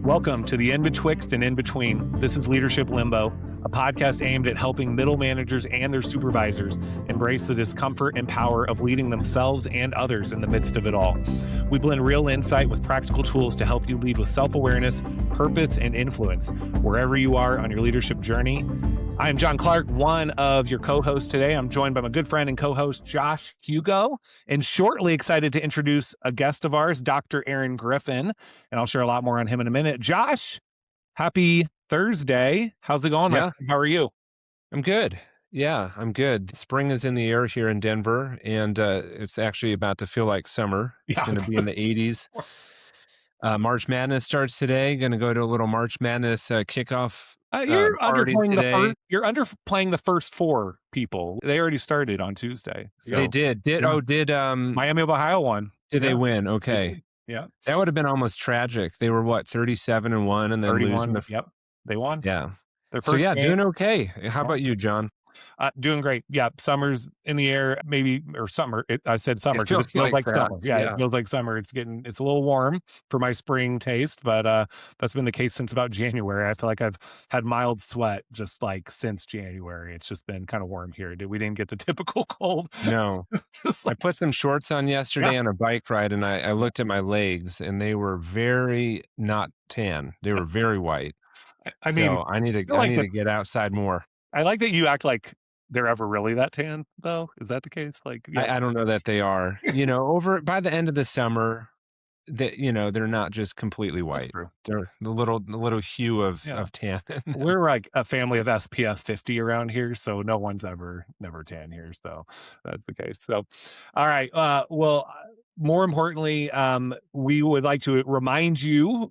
Welcome to the In-Betwixt and In-Between. This is Leadership Limbo, a podcast aimed at helping middle managers and their supervisors embrace the discomfort and power of leading themselves and others in the midst of it all. We blend real insight with practical tools to help you lead with self-awareness, purpose, and influence wherever you are on your leadership journey. I am John Clark, one of your co-hosts today. I'm joined by my good friend and co-host, Josh Hugo, and shortly excited to introduce a guest of ours, Dr. Aaron Griffen, and I'll share a lot more on him in a minute. Josh, happy Thursday. How's it going? Yeah, How are you? I'm good. Yeah, I'm good. Spring is in the air here in Denver, and it's actually about to feel like summer. It's going to be in the 80s. March Madness starts today. Going to go to a little March Madness kickoff You're party today. you're underplaying the first four people. They already started on Tuesday. So. They did. Miami of Ohio won. Did they win? Okay. Yeah. That would have been almost tragic. They were 37-1 and then 31. losing Yep. They won. Yeah. Their first game. Doing okay. How about you, John? Doing great. Yeah, summer's in the air, maybe, or summer. I said summer because it feels like summer. Yeah, it feels like summer. It's a little warm for my spring taste, but that's been the case since about January. I feel like I've had mild sweat just like since January. It's just been kind of warm here. We didn't get the typical cold. No. I put some shorts on yesterday on a bike ride, and I looked at my legs, and they were very not tan. They were very white. I need to get outside more. I like that you act like they're ever really that tan, though. Is that the case? Like, I don't know that they are. By the end of the summer, they're not just completely white. They're the little hue of tan. We're like a family of SPF 50 around here, so no one's never tan here. So that's the case. So, all right. More importantly, we would like to remind you,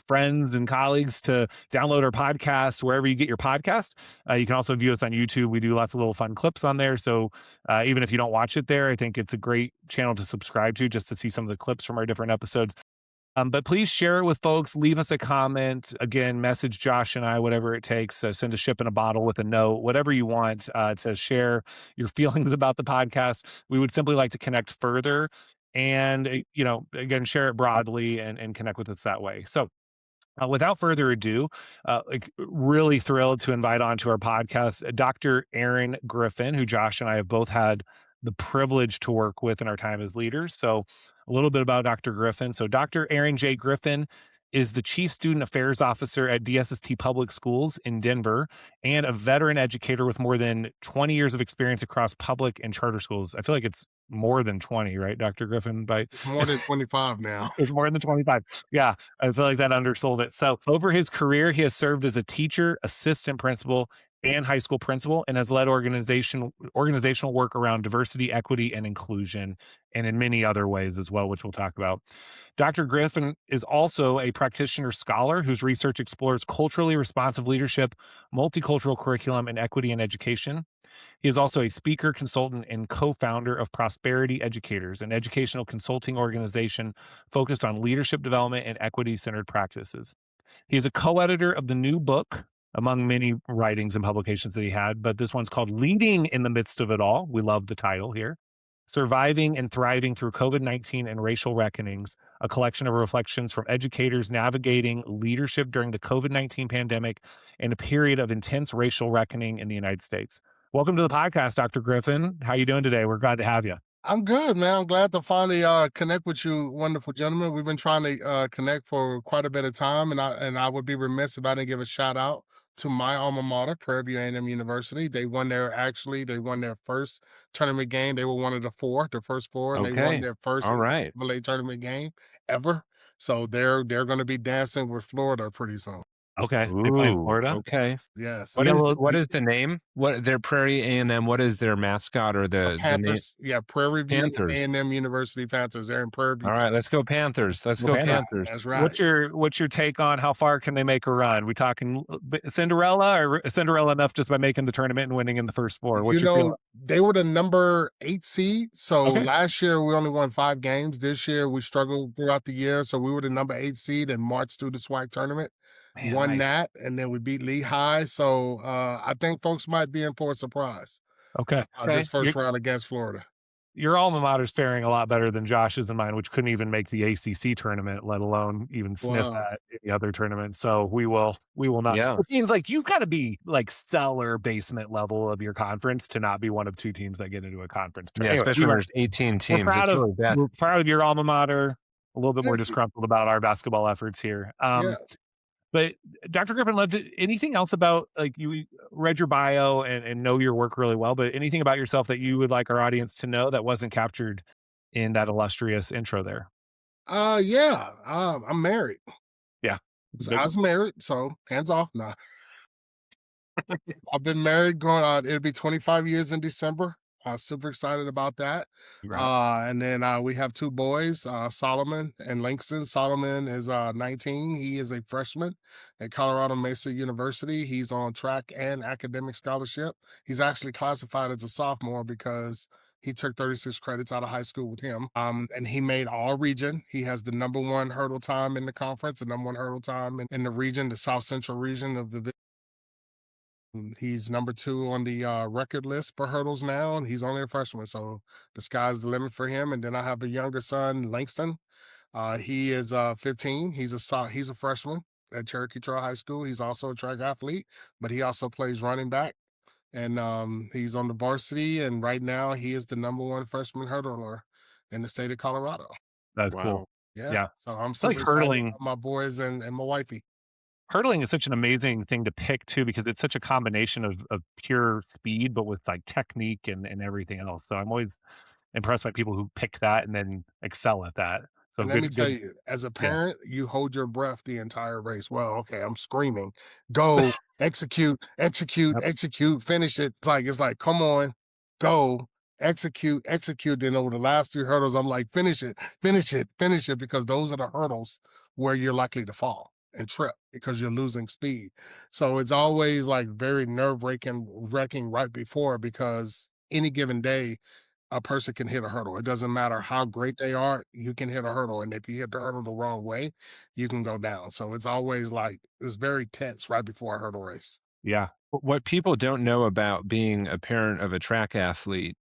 friends and colleagues, to download our podcast wherever you get your podcast. You can also view us on YouTube. We do lots of little fun clips on there. So even if you don't watch it there, I think it's a great channel to subscribe to just to see some of the clips from our different episodes. But please share it with folks. Leave us a comment. Again, message Josh and I, whatever it takes. Send a ship in a bottle with a note, whatever you want to share your feelings about the podcast. We would simply like to connect further. And, again, share it broadly and connect with us that way. So without further ado, really thrilled to invite onto our podcast Dr. Aaron Griffen, who Josh and I have both had the privilege to work with in our time as leaders. So a little bit about Dr. Griffen. So Dr. Aaron J. Griffen is the Chief Student Affairs Officer at DSST Public Schools in Denver and a veteran educator with more than 20 years of experience across public and charter schools. I feel like it's more than 20, right, Dr. Griffen? It's more than 25 now. It's more than 25. Yeah, I feel like that undersold it. So over his career, he has served as a teacher, assistant principal, and high school principal, and has led organizational work around diversity, equity, and inclusion, and in many other ways as well, which we'll talk about. Dr. Griffen is also a practitioner scholar whose research explores culturally responsive leadership, multicultural curriculum, and equity in education. He is also a speaker, consultant, and co-founder of Prosperity Educators, an educational consulting organization focused on leadership development and equity-centered practices. He is a co-editor of the new book, among many writings and publications that he had, but this one's called Leading in the Midst of It All. We love the title here. Surviving and Thriving Through COVID-19 and Racial Reckonings, a collection of reflections from educators navigating leadership during the COVID-19 pandemic and a period of intense racial reckoning in the United States. Welcome to the podcast, Dr. Griffen. How are you doing today? We're glad to have you. I'm good, man. I'm glad to finally connect with you, wonderful gentlemen. We've been trying to connect for quite a bit of time, and I would be remiss if I didn't give a shout out to my alma mater, Prairie View A&M University. They won their first tournament game. They were one of the first four, and they won their first NCAA tournament game ever. So they're going to be dancing with Florida pretty soon. Okay. They play in Florida? Okay. Yes. What is the name? Their Prairie A&M, what is their mascot or the Panthers? The name? Prairie View Panthers. A&M University Panthers. They're in Prairie View. All right, let's go Panthers. Let's go Panthers. That's right. What's your take on how far can they make a run? We talking Cinderella or Cinderella enough just by making the tournament and winning in the first four? They were the number 8 seed. So last year we only won 5 games. This year we struggled throughout the year. So we were the number 8 seed and marched through the SWAC tournament. Won that, and then we beat Lehigh. So I think folks might be in for a surprise. Okay. This first round against Florida. your alma mater's faring a lot better than Josh's and mine, which couldn't even make the ACC tournament, let alone even sniff Wow. at any other tournament. So we will not. Yeah. It seems like you've got to be like cellar basement level of your conference to not be one of 2 teams that get into a conference. Yeah, Anyway, especially when there's 18 teams. It's really bad. we're proud of your alma mater. A little bit more Thank you. disgruntled about our basketball efforts here. Yeah. But Dr. Griffen, anything else about, like, you read your bio and know your work really well, but anything about yourself that you would like our audience to know that wasn't captured in that illustrious intro there? Yeah. I'm married. Yeah. I was married, so hands off now. I've been married going on, it'll be 25 years in December. Super excited about that. Congrats. And then we have 2 boys, Solomon and Langston. Solomon is 19. He is a freshman at Colorado Mesa University. He's on track and academic scholarship. He's actually classified as a sophomore because he took 36 credits out of high school with him. And he made all region. He has the #1 hurdle time in the conference, the #1 hurdle time in the region, the South Central region of the. He's #2 on the record list for hurdles now, and he's only a freshman, so the sky's the limit for him. And then I have a younger son, Langston. He is 15. He's a freshman at Cherokee Trail High School. He's also a track athlete, but he also plays running back. And he's on the varsity, and right now he is the #1 freshman hurdler in the state of Colorado. That's cool. Yeah. Yeah. So I'm It's like super excited hurdling. about my boys and my wifey. Hurdling is such an amazing thing to pick too, because it's such a combination of pure speed, but with like technique and everything else. So I'm always impressed by people who pick that and then excel at that. So And let me tell good. you, as a Yeah. parent, you hold your breath the entire race. Well, okay, I'm screaming, go, execute, execute, Yep. execute, finish it. It's like, come on, go, execute, execute. Then over the last 3 hurdles, I'm like, finish it, finish it, finish it, because those are the hurdles where you're likely to fall and trip because you're losing speed. So it's always like very nerve-wracking right before, because any given day, a person can hit a hurdle. It doesn't matter how great they are, you can hit a hurdle. And if you hit the hurdle the wrong way, you can go down. So it's always like, it's very tense right before a hurdle race. Yeah. What people don't know about being a parent of a track athlete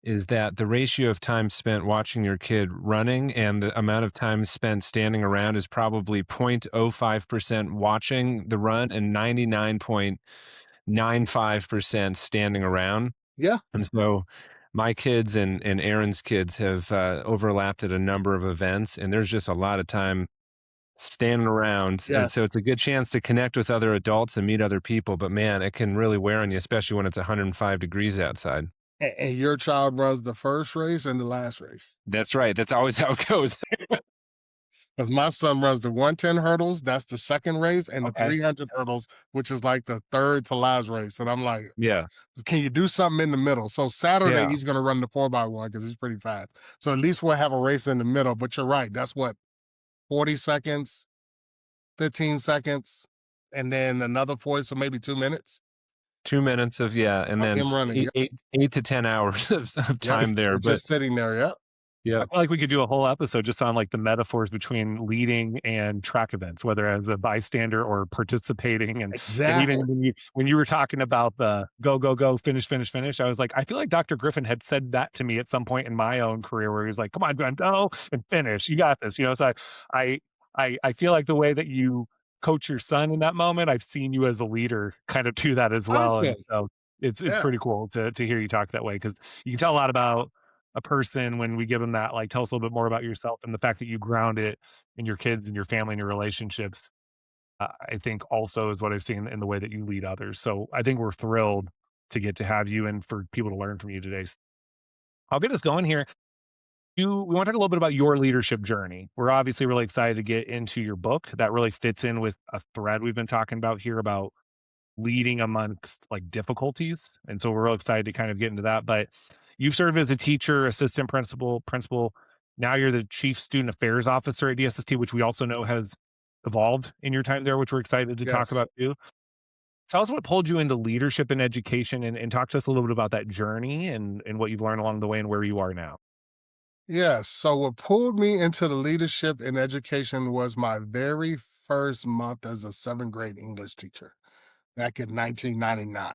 is that the ratio of time spent watching your kid running and the amount of time spent standing around is probably 0.05% watching the run and 99.95% standing around. Yeah. And so my kids and Aaron's kids have overlapped at a number of events, and there's just a lot of time standing around. And Yes. so it's a good chance to connect with other adults and meet other people. But man, it can really wear on you, especially when it's 105 degrees outside. And your child runs the first race and the last race. That's right. That's always how it goes. Because my son runs the 110 hurdles, that's the second race, and the 300 hurdles, which is like the third to last race. And I'm like, Yeah. can you do something in the middle? So Saturday, he's going to run the 4x1 because he's pretty fast. So at least we'll have a race in the middle. But you're right. That's what, 40 seconds, 15 seconds, and then another 40, so maybe 2 minutes. 2 minutes of, and then him running, 8 to 10 hours of time there. But just sitting there, I feel like we could do a whole episode just on like the metaphors between leading and track events, whether as a bystander or participating. And even when you were talking about the go, finish, I was like, I feel like Dr. Griffen had said that to me at some point in my own career, where he was like, come on, go and finish. You got this. So I feel like the way that you coach your son in that moment, I've seen you as a leader kind of do that as well. Awesome. And so it's pretty cool to hear you talk that way, because you can tell a lot about a person when we give them that, like, tell us a little bit more about yourself, and the fact that you ground it in your kids and your family and your relationships, I think also is what I've seen in the way that you lead others. So I think we're thrilled to get to have you and for people to learn from you today. I'll get us going here. We want to talk a little bit about your leadership journey. We're obviously really excited to get into your book that really fits in with a thread we've been talking about here about leading amongst like difficulties. And so we're real excited to kind of get into that. But you've served as a teacher, assistant principal. Now you're the chief student affairs officer at DSST, which we also know has evolved in your time there, which we're excited to talk about too. Tell us what pulled you into leadership and education, and talk to us a little bit about that journey and what you've learned along the way and where you are now. Yes. So what pulled me into the leadership and education was my very first month as a 7th grade English teacher back in 1999.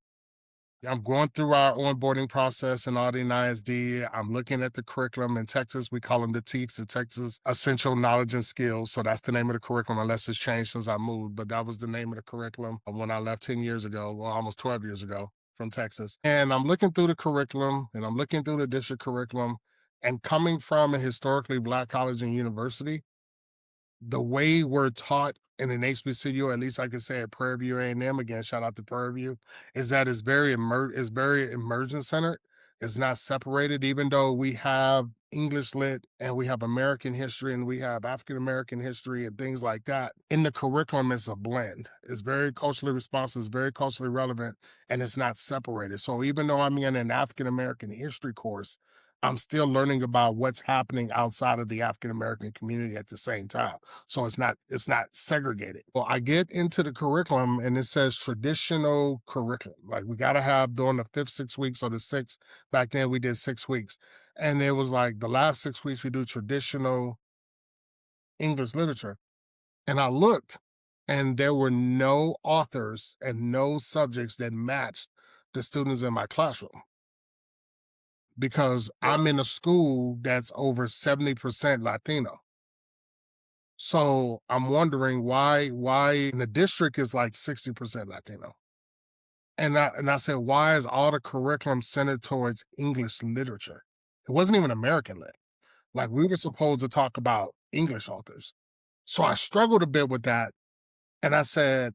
I'm going through our onboarding process in Audi and ISD. I'm looking at the curriculum in Texas. We call them the TEEPS, the Texas Essential Knowledge and Skills. So that's the name of the curriculum, unless it's changed since I moved. But that was the name of the curriculum when I left 10 years ago, well, almost 12 years ago from Texas. And I'm looking through the curriculum and I'm looking through the district curriculum. And coming from a historically Black college and university, the way we're taught in an HBCU, at least I can say at Prairie View A&M, again, shout out to Prairie View, is that it's very immersion centered. It's not separated, even though we have English lit and we have American history and we have African American history and things like that. In the curriculum, it's a blend. It's very culturally responsive, it's very culturally relevant, and it's not separated. So even though I'm in an African American history course, I'm still learning about what's happening outside of the African American community at the same time. So it's not segregated. Well, I get into the curriculum and it says traditional curriculum. Like we got to have during the 5th 6 weeks or the 6th. Back then we did 6 weeks. And it was like the last 6 weeks we do traditional English literature. And I looked and there were no authors and no subjects that matched the students in my classroom, because I'm in a school that's over 70% Latino. So I'm wondering why in the district is like 60% Latino. And I said, why is all the curriculum centered towards English literature? It wasn't even American lit. Like we were supposed to talk about English authors. So I struggled a bit with that. And I said,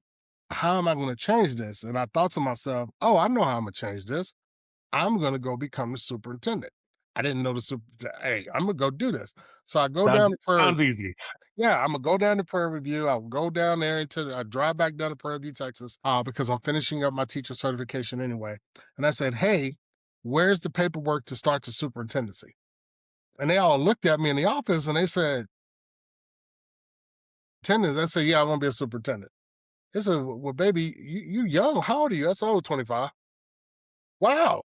how am I going to change this? And I thought to myself, oh, I know how I'm going to change this. I'm going to go become the superintendent. I didn't know hey, I'm going to go do this. So I go down to Prairie. Sounds easy. Yeah, I'm going to go down to Prairie View. I'll go down there I drive back down to Prairie View, Texas, because I'm finishing up my teacher certification anyway. And I said, hey, where's the paperwork to start the superintendency? And they all looked at me in the office and they said, attendant. I said, yeah, I want to be a superintendent. They said, well, baby, you young. How old are you? I said, oh, 25. Wow.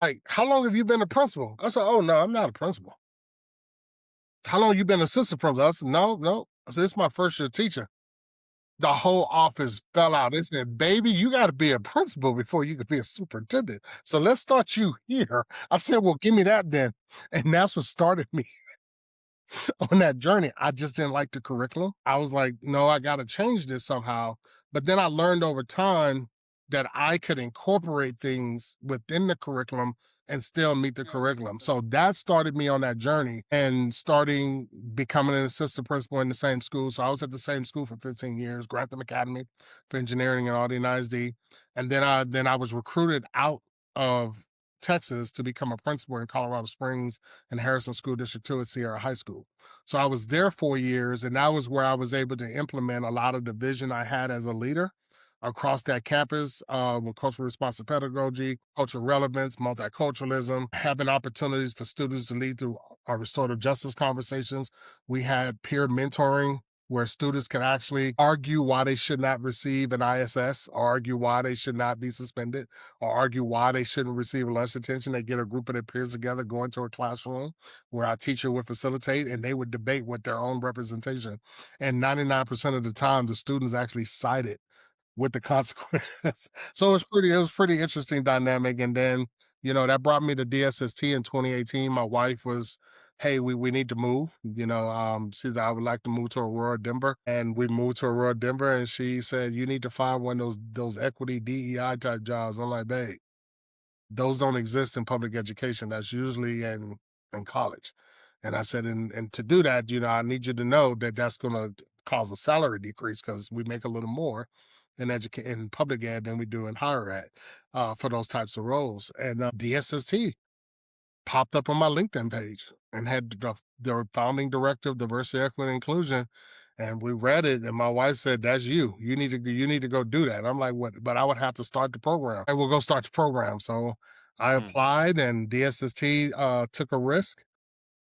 Like, how long have you been a principal? I said, oh, no, I'm not a principal. How long you been assistant principal? I said, no. I said, it's my first year teacher. The whole office fell out. They said, baby, you got to be a principal before you could be a superintendent. So let's start you here. I said, well, give me that then. And that's what started me on that journey. I just didn't like the curriculum. I was like, no, I got to change this somehow. But then I learned over time that I could incorporate things within the curriculum and still meet the curriculum. So that started me on that journey and starting becoming an assistant principal in the same school. So I was at the same school for 15 years, Grantham Academy for Engineering and Audi and ISD. And then I was recruited out of Texas to become a principal in Colorado Springs and Harrison School District 2 at Sierra High School. So I was there 4 years, and that was where I was able to implement a lot of the vision I had as a leader across that campus, with cultural responsive pedagogy, cultural relevance, multiculturalism, having opportunities for students to lead through our restorative justice conversations. We had peer mentoring where students can actually argue why they should not receive an ISS, or argue why they should not be suspended, or argue why they shouldn't receive lunch attention. They get a group of their peers together, go into a classroom where our teacher would facilitate, and they would debate with their own representation. And 99% of the time, the students actually sided with the consequence. So it was pretty interesting dynamic. And then, that brought me to DSST in 2018. My wife was, hey, we need to move. She said, I would like to move to Aurora, Denver. And we moved to Aurora, Denver. And she said, you need to find one of those equity DEI type jobs. I'm like, babe, those don't exist in public education. That's usually in college. And I said, and to do that, I need you to know that that's going to cause a salary decrease, because we make a little more in public ed than we do in higher ed for those types of roles. And DSST popped up on my LinkedIn page and had the founding director of diversity, equity, and inclusion. And we read it, and my wife said, that's you. You need to go do that. I'm like, what? But I would have to start the program. And we'll go start the program. So I applied, and DSST took a risk,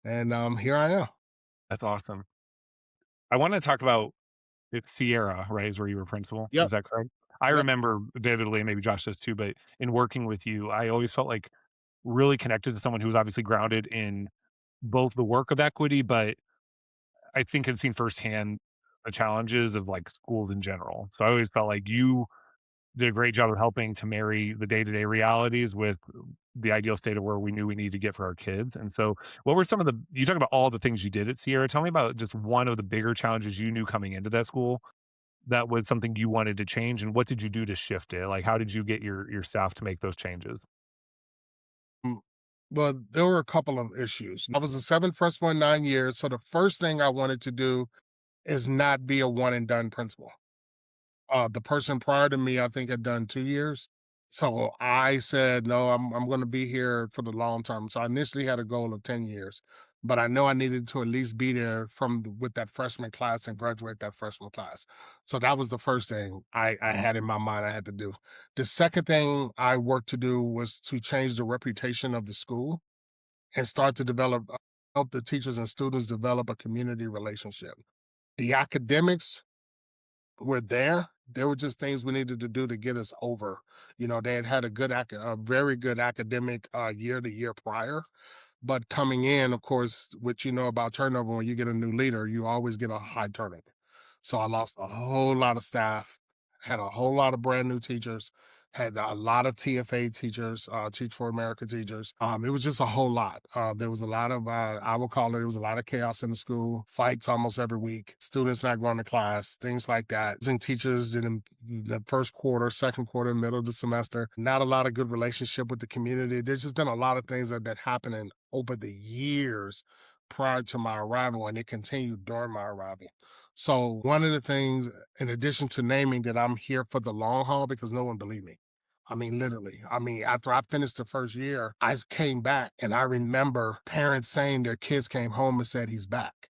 and here I am. That's awesome. I want to talk about Sierra, right, is where you were principal. Yep. Is that correct? I remember vividly, and maybe Josh does too, but in working with you, I always felt like really connected to someone who was obviously grounded in both the work of equity, but I think had seen firsthand the challenges of like schools in general. So I always felt like you did a great job of helping to marry the day-to-day realities with the ideal state of where we knew we needed to get for our kids. And so what were some of the you talk about all the things you did at Sierra. Tell me about just one of the bigger challenges you knew coming into that school that was something you wanted to change, and what did you do to shift it? Like, how did you get your staff to make those changes? Mm, Well, there were a couple of issues. I was a seven freshman, 9 years. So the first thing I wanted to do is not be a one and done principal. The person prior to me, I think, had done 2 years. So I said, no, I'm going to be here for the long term. So I initially had a goal of 10 years, but I know I needed to at least be there with that freshman class and graduate that freshman class. So that was the first thing I had in my mind I had to do. The second thing I worked to do was to change the reputation of the school and start to help the teachers and students develop a community relationship. The academics were there. There were just things we needed to do to get us over. They had a a very good academic year the year prior, but coming in, of course, what you know about turnover when you get a new leader, you always get a high turnover. So I lost a whole lot of staff, had a whole lot of brand new teachers, had a lot of TFA teachers, Teach for America teachers. It was just a whole lot. There was a lot of, I will call it was a lot of chaos in the school, fights almost every week, students not going to class, things like that. Losing teachers in the first quarter, second quarter, middle of the semester, not a lot of good relationship with the community. There's just been a lot of things that happened over the years prior to my arrival, and it continued during my arrival. So one of the things, in addition to naming that I'm here for the long haul, because no one believed me. I mean, literally. I mean, after I finished the first year, I came back and I remember parents saying their kids came home and said he's back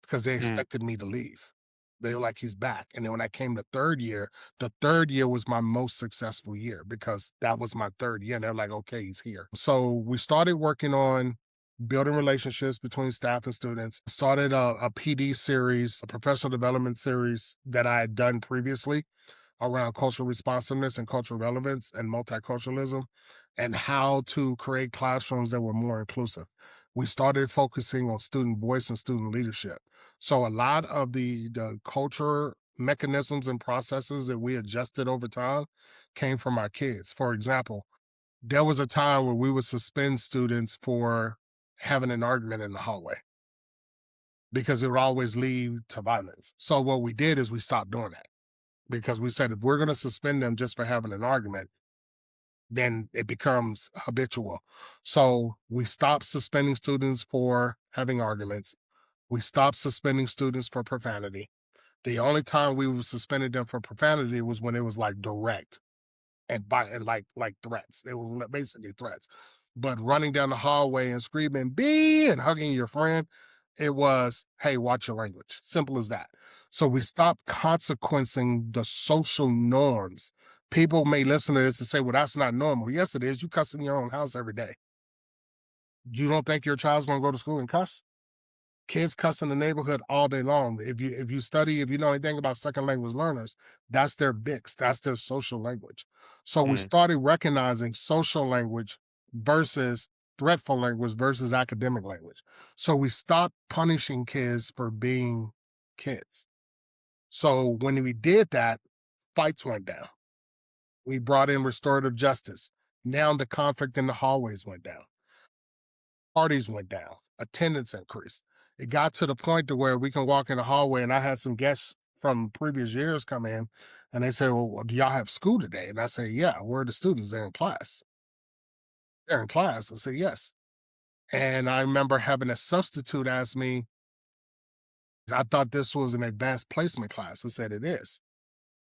because they Mm. expected me to leave. They were like, he's back. And then when I came the third year was my most successful year because that was my third year. And they're like, okay, he's here. So we started working on building relationships between staff and students, started a PD series, a professional development series that I had done previously around cultural responsiveness and cultural relevance and multiculturalism and how to create classrooms that were more inclusive. We started focusing on student voice and student leadership. So a lot of the culture mechanisms and processes that we adjusted over time came from our kids. For example, there was a time where we would suspend students for having an argument in the hallway because it would always lead to violence. So what we did is we stopped doing that because we said if we're going to suspend them just for having an argument, then it becomes habitual. So we stopped suspending students for having arguments. We stopped suspending students for profanity. The only time we were suspending them for profanity was when it was like direct and like threats. It was basically threats. But running down the hallway and screaming "B" and hugging your friend, it was, hey, watch your language. Simple as that. So we stopped consequencing the social norms. People may listen to this and say, well, that's not normal. Yes, it is. You cuss in your own house every day. You don't think your child's gonna go to school and cuss? Kids cuss in the neighborhood all day long. If you know anything about second language learners, that's their BICS, that's their social language. So we Mm. started recognizing social language versus threatful language versus academic language. So we stopped punishing kids for being kids. So when we did that, fights went down. We brought in restorative justice. Now the conflict in the hallways went down. Parties went down, attendance increased. It got to the point to where we can walk in the hallway, and I had some guests from previous years come in, and they say, well, do y'all have school today? And I say, yeah, where are the students? They're in class. They're in class. I say, yes. And I remember having a substitute ask me, I thought this was an advanced placement class. I said, it is.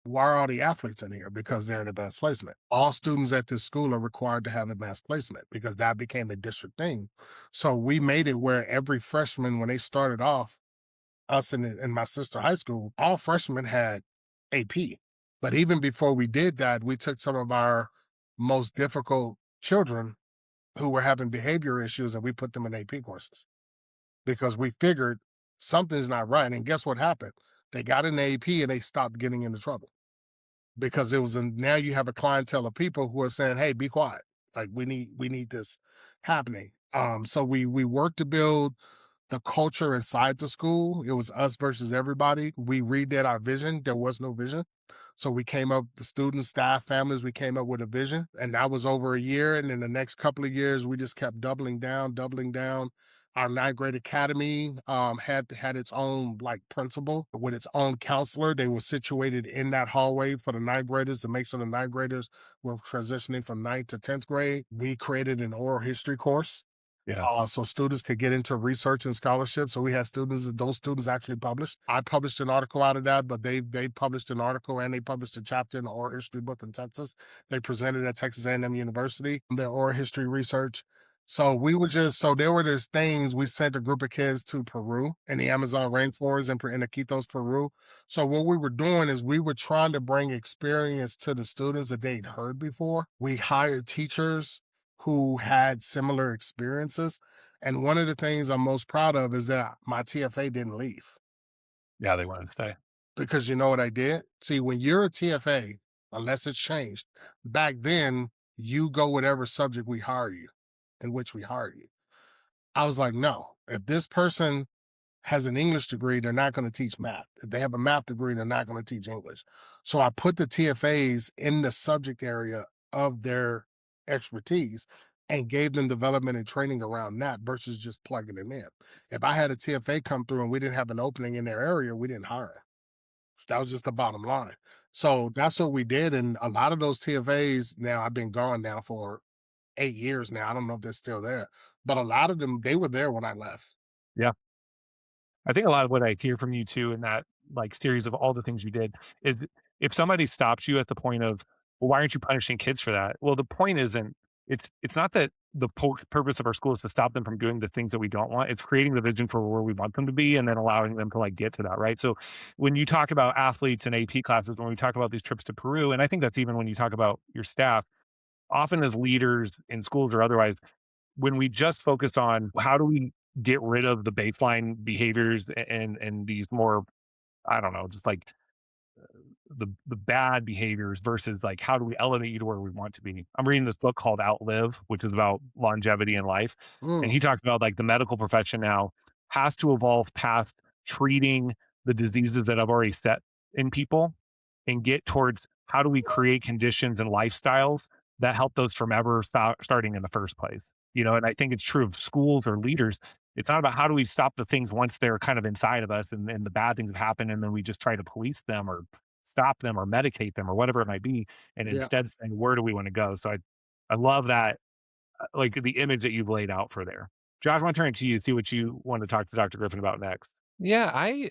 Why are all the athletes in here? Because they're in advanced placement. All students at this school are required to have advanced placement because that became a district thing. So we made it where every freshman, when they started off, us in my sister high school, all freshmen had AP. But even before we did that, we took some of our most difficult children who were having behavior issues and we put them in AP courses because we figured something's not right. And guess what happened? They got in AP and they stopped getting into trouble because now you have a clientele of people who are saying, hey, be quiet. Like we need this happening. So we work to build the culture inside the school. It was us versus everybody. We redid our vision. There was no vision. So we came up, the students, staff, families, we came up with a vision. And that was over a year. And in the next couple of years, we just kept doubling down. Our ninth grade academy had its own like principal with its own counselor. They were situated in that hallway for the ninth graders to make sure the ninth graders were transitioning from ninth to 10th grade. We created an oral history course. Yeah. So students could get into research and scholarship. So we had those students actually published. I published an article out of that, but they published an article and they published a chapter in the oral history book in Texas. They presented at Texas A&M University, their oral history research. So there were these things, we sent a group of kids to Peru in the Amazon rainforest in Iquitos, Peru. So what we were doing is we were trying to bring experience to the students that they'd heard before. We hired teachers who had similar experiences. And one of the things I'm most proud of is that my TFA didn't leave. Yeah, they wanted to stay. Because you know what I did? See, when you're a TFA, unless it's changed, back then, you go whatever subject we hire you, in which we hire you. I was like, no, if this person has an English degree, they're not going to teach math. If they have a math degree, they're not going to teach English. So I put the TFAs in the subject area of their expertise and gave them development and training around that versus just plugging them in. If I had a TFA come through and we didn't have an opening in their area, we didn't hire them. That was just the bottom line. So that's what we did. And a lot of those TFAs, now I've been gone now for 8 years now. I don't know if they're still there, but a lot of them, they were there when I left. Yeah. I think a lot of what I hear from you too in that like series of all the things you did is if somebody stops you at the point of, well, why aren't you punishing kids for that? Well, the point isn't, it's not that the purpose of our school is to stop them from doing the things that we don't want. It's creating the vision for where we want them to be and then allowing them to like get to that, right? So when you talk about athletes and AP classes, when we talk about these trips to Peru, and I think that's even when you talk about your staff, often as leaders in schools or otherwise, when we just focus on how do we get rid of the baseline behaviors and these more, I don't know, just like the bad behaviors versus like how do we elevate you to where we want to be. I'm reading this book called Outlive, which is about longevity in life. And he talks about like the medical profession now has to evolve past treating the diseases that have already set in people and get towards how do we create conditions and lifestyles that help those from ever starting in the first place. And I think it's true of schools or leaders. It's not about how do we stop the things once they're kind of inside of us and the bad things have happened and then we just try to police them or stop them or medicate them or whatever it might be, and Yeah. instead saying, where do we want to go? So I love that, like the image that you've laid out for there. Josh, I want to turn it to you, see what you want to talk to Dr. Griffen about next. Yeah, I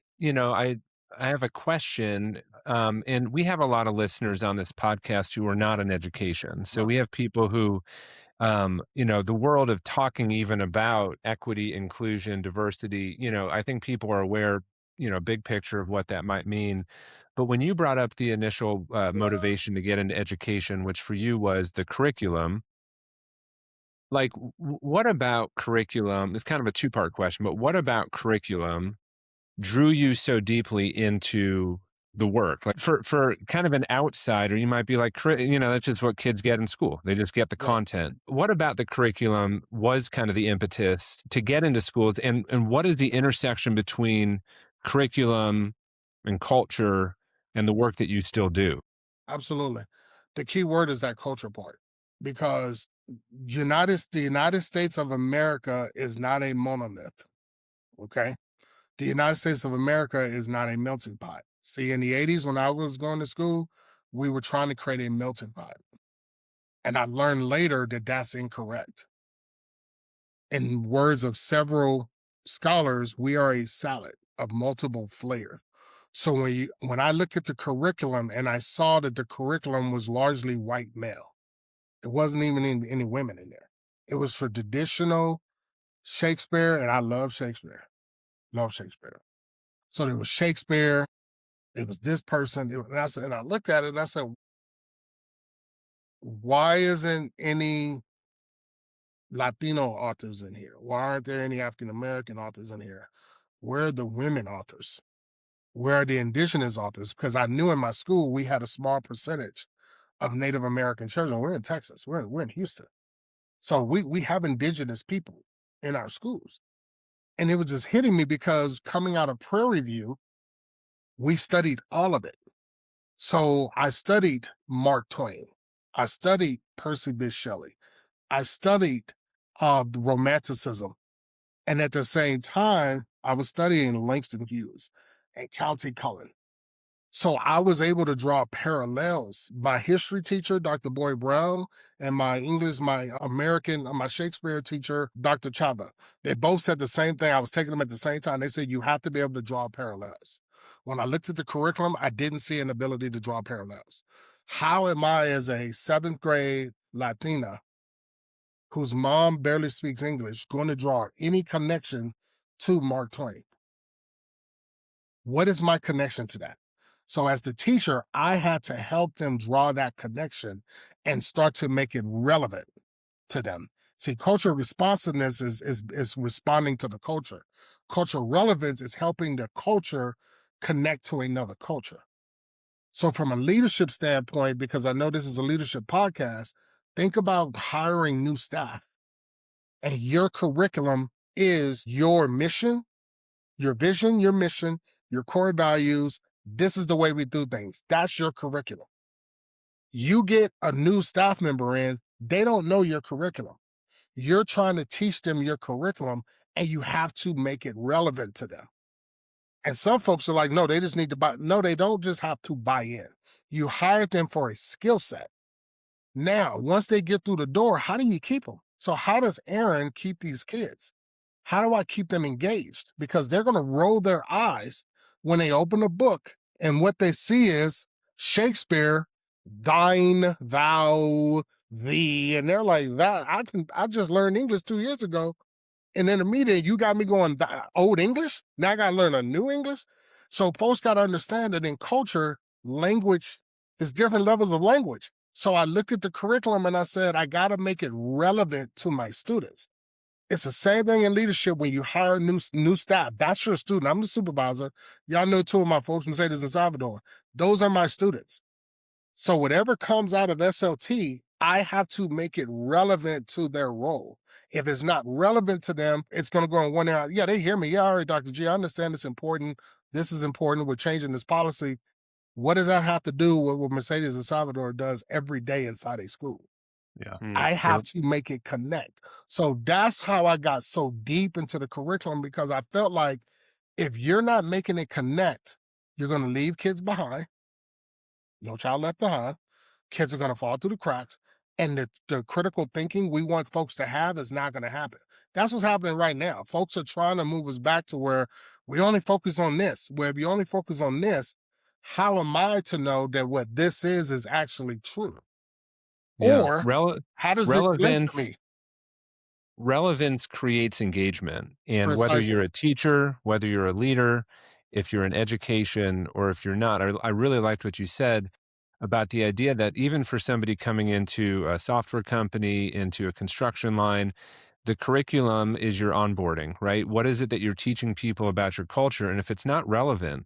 have a question, and we have a lot of listeners on this podcast who are not in education. So we have people who, the world of talking even about equity, inclusion, diversity, I think people are aware, big picture of what that might mean. But when you brought up the initial motivation to get into education, which for you was the curriculum, like what about curriculum? It's kind of a two-part question, but what about curriculum drew you so deeply into the work? Like for kind of an outsider, you might be like, that's just what kids get in school. They just get the content. What about the curriculum was kind of the impetus to get into schools? And what is the intersection between curriculum and culture and the work that you still do? Absolutely. The key word is that culture part, because the United States of America is not a monolith. Okay. The United States of America is not a melting pot. See, in the 80s, when I was going to school, we were trying to create a melting pot. And I learned later that that's incorrect. In words of several scholars, we are a salad of multiple flavors. So when I looked at the curriculum and I saw that the curriculum was largely white male, it wasn't even any women in there. It was for traditional Shakespeare, and I love Shakespeare. Love Shakespeare. So there was Shakespeare, it was this person, and I looked at it and I said, why isn't any Latino authors in here? Why aren't there any African American authors in here? Where are the women authors? Where are the indigenous authors? Because I knew in my school we had a small percentage of Native American children. We're in Texas. We're in Houston. So we have indigenous people in our schools. And it was just hitting me because coming out of Prairie View, we studied all of it. So I studied Mark Twain. I studied Percy Bysshe Shelley. I studied the Romanticism. And at the same time, I was studying Langston Hughes and Countee Cullen. So I was able to draw parallels. My history teacher, Dr. Boyd Brown, and my English, my Shakespeare teacher, Dr. Chava, they both said the same thing. I was taking them at the same time. They said, you have to be able to draw parallels. When I looked at the curriculum, I didn't see an ability to draw parallels. How am I, as a 7th grade Latina, whose mom barely speaks English, going to draw any connection to Mark Twain? What is my connection to that? So as the teacher, I had to help them draw that connection and start to make it relevant to them. See, cultural responsiveness is responding to the culture. Cultural relevance is helping the culture connect to another culture. So from a leadership standpoint, because I know this is a leadership podcast, think about hiring new staff. And your curriculum is your mission, your vision, your mission, your core values. This is the way we do things. That's your curriculum. You get a new staff member in, they don't know your curriculum. You're trying to teach them your curriculum, and you have to make it relevant to them. And some folks are like, no, they just need to buy. No, they don't just have to buy in. You hired them for a skill set. Now, once they get through the door, how do you keep them? So how does Aaron keep these kids? How do I keep them engaged? Because they're going to roll their eyes when they open a book and what they see is Shakespeare, thine, thou, thee. And they're like, that I just learned English 2 years ago. And in the meeting, you got me going old English. Now I got to learn a new English. So folks got to understand that in culture, language is different levels of language. So I looked at the curriculum and I said, I got to make it relevant to my students. It's the same thing in leadership when you hire new staff. That's your student. I'm the supervisor. Y'all know 2 of my folks from Mercedes and Salvador. Those are my students. So whatever comes out of SLT, I have to make it relevant to their role. If it's not relevant to them, it's going to go in one area. Yeah, they hear me. Yeah, all right, Dr. G, I understand it's important. This is important. We're changing this policy. What does that have to do with what Mercedes and Salvador does every day inside a school? Yeah. I have to make it connect. So that's how I got so deep into the curriculum, because I felt like if you're not making it connect, you're going to leave kids behind. No child left behind. Kids are going to fall through the cracks. And the critical thinking we want folks to have is not going to happen. That's what's happening right now. Folks are trying to move us back to where we only focus on this. Where if you only focus on this, how am I to know that what this is actually true? Yeah. Or how does it relate to me? Relevance creates engagement. And Precisely. Whether you're a teacher, whether you're a leader, if you're in education, or if you're not, I really liked what you said about the idea that even for somebody coming into a software company, into a construction line, the curriculum is your onboarding, right? What is it that you're teaching people about your culture? And if it's not relevant,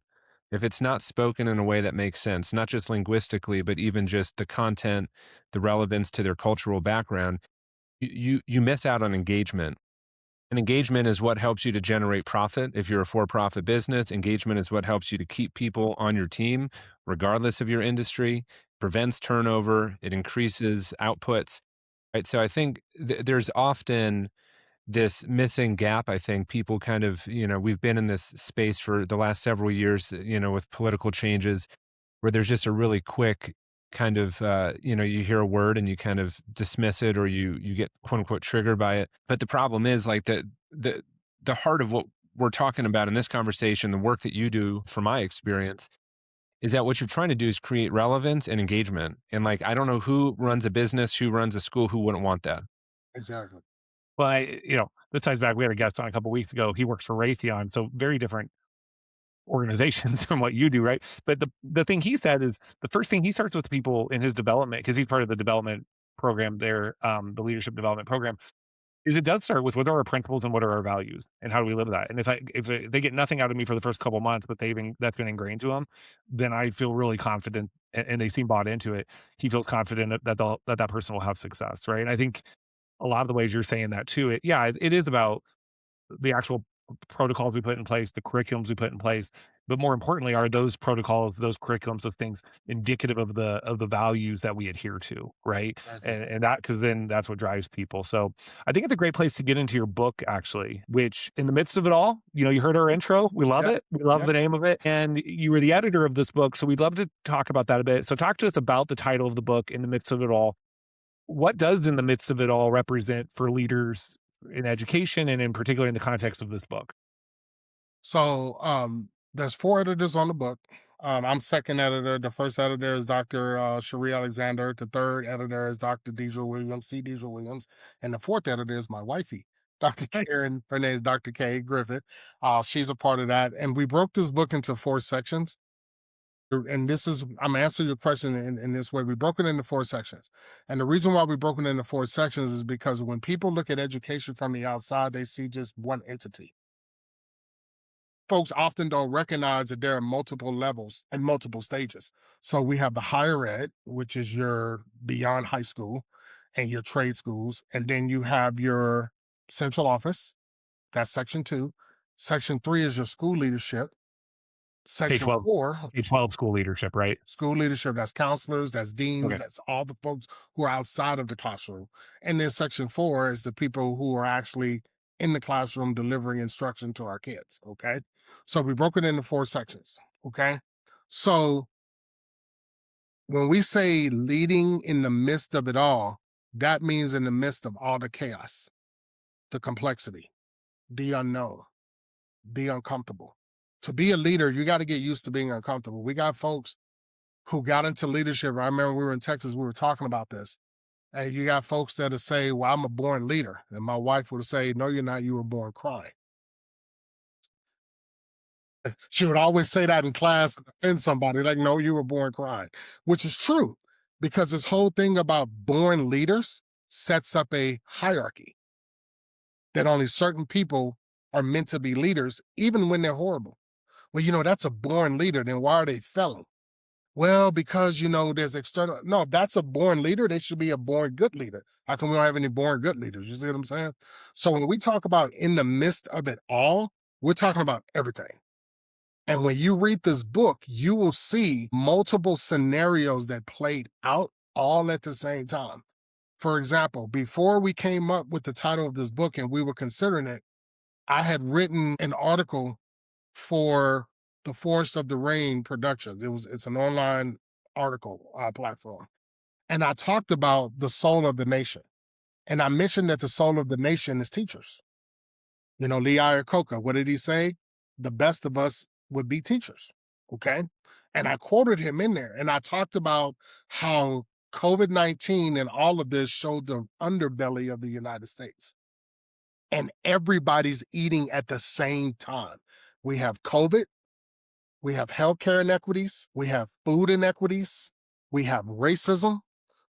if it's not spoken in a way that makes sense, not just linguistically, but even just the content, the relevance to their cultural background, you miss out on engagement. And engagement is what helps you to generate profit. If you're a for-profit business, engagement is what helps you to keep people on your team, regardless of your industry, prevents turnover, it increases outputs, right? So I think there's often this missing gap. I think people kind of, we've been in this space for the last several years, with political changes, where there's just a really quick kind of, you hear a word and you kind of dismiss it, or you get quote unquote triggered by it. But the problem is like the heart of what we're talking about in this conversation, the work that you do, from my experience, is that what you're trying to do is create relevance and engagement. And like, I don't know who runs a business, who runs a school, who wouldn't want that. Exactly. Well, this ties back. We had a guest on a couple of weeks ago. He works for Raytheon, so very different organizations from what you do, right? But the thing he said is the first thing he starts with people in his development, because he's part of the development program there, the leadership development program, is it does start with what are our principles and what are our values and how do we live that. And if they get nothing out of me for the first couple of months, but that's been ingrained to them, then I feel really confident, and they seem bought into it. He feels confident that that person will have success, right? And I think a lot of the ways you're saying that too, it is about the actual protocols we put in place, the curriculums we put in place, but more importantly, are those protocols, those curriculums, those things indicative of the values that we adhere to, right? And that, because then that's what drives people. So I think it's a great place to get into your book, actually, which in the midst of it all, you heard our intro. We love it. We love the name of it. And you were the editor of this book. So we'd love to talk about that a bit. So talk to us about the title of the book, In the Midst of It All. What does In the Midst of It All represent for leaders in education, and in particular in the context of this book? So there's 4 editors on the book. I'm second editor. The first editor is Dr. Cherie Alexander. The third editor is Dr. Deidre Williams, C. Deidre Williams. And the fourth editor is my wifey, Dr. Karen. Her name is Dr. Kay Griffen. She's a part of that. And we broke this book into 4 sections. And I'm answering your question in this way. We broke it into 4 sections. And the reason why we broke it into 4 sections is because when people look at education from the outside, they see just one entity. Folks often don't recognize that there are multiple levels and multiple stages. So we have the higher ed, which is your beyond high school and your trade schools. And then you have your central office. That's section 2. Section 3 is your school leadership. Section K-12, 4, K-12 school leadership, right? School leadership, that's counselors, that's deans, Okay. That's all the folks who are outside of the classroom. And then section 4 is the people who are actually in the classroom delivering instruction to our kids, okay? So we broke it into 4 sections, okay? So when we say leading in the midst of it all, that means in the midst of all the chaos, the complexity, the unknown, the uncomfortable. To be a leader, you got to get used to being uncomfortable. We got folks who got into leadership. I remember we were in Texas, we were talking about this. And you got folks that'll say, well, I'm a born leader. And my wife would say, no, you're not, you were born crying. She would always say that in class to defend somebody, like, no, you were born crying, which is true, because this whole thing about born leaders sets up a hierarchy that only certain people are meant to be leaders, even when they're horrible. Well, that's a born leader, then why are they failing? Well, because, there's external. No, if that's a born leader, they should be a born good leader. How come we don't have any born good leaders? You see what I'm saying? So when we talk about in the midst of it all, we're talking about everything. And when you read this book, you will see multiple scenarios that played out all at the same time. For example, before we came up with the title of this book and we were considering it, I had written an article for the Forest of the Rain Productions. It's an online article platform. And I talked about the soul of the nation. And I mentioned that the soul of the nation is teachers. Lee Iacocca, what did he say? The best of us would be teachers, okay? And I quoted him in there. And I talked about how COVID-19 and all of this showed the underbelly of the United States. And everybody's eating at the same time. We have COVID, we have healthcare inequities, we have food inequities, we have racism,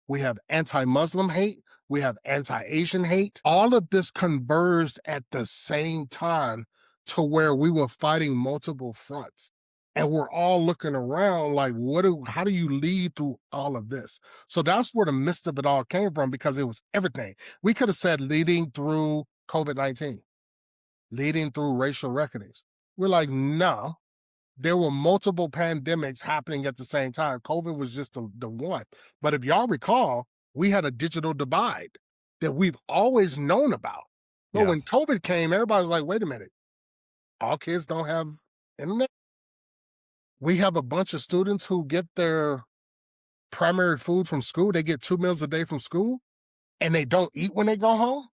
we have anti-Muslim hate, we have anti-Asian hate. All of this converged at the same time to where we were fighting multiple fronts. And we're all looking around like, how do you lead through all of this? So that's where the midst of it all came from, because it was everything. We could have said leading through COVID-19, leading through racial reckonings. We're like, no, there were multiple pandemics happening at the same time. COVID was just the one. But if y'all recall, we had a digital divide that we've always known about. But when COVID came, everybody's like, wait a minute, all kids don't have internet? We have a bunch of students who get their primary food from school. They get 2 meals a day from school, and they don't eat when they go home.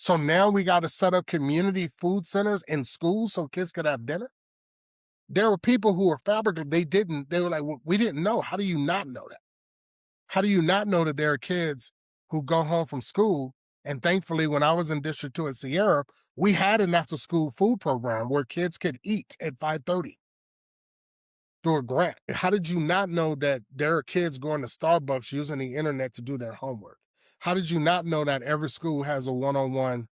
So now we got to set up community food centers in schools so kids could have dinner. There were people who were fabricating. They were like, well, we didn't know. How do you not know that? How do you not know that there are kids who go home from school? And thankfully, when I was in District 2 at Sierra, we had an after school food program where kids could eat at 5:30 through a grant. How did you not know that there are kids going to Starbucks using the internet to do their homework? How did you not know that every school has a one-on-one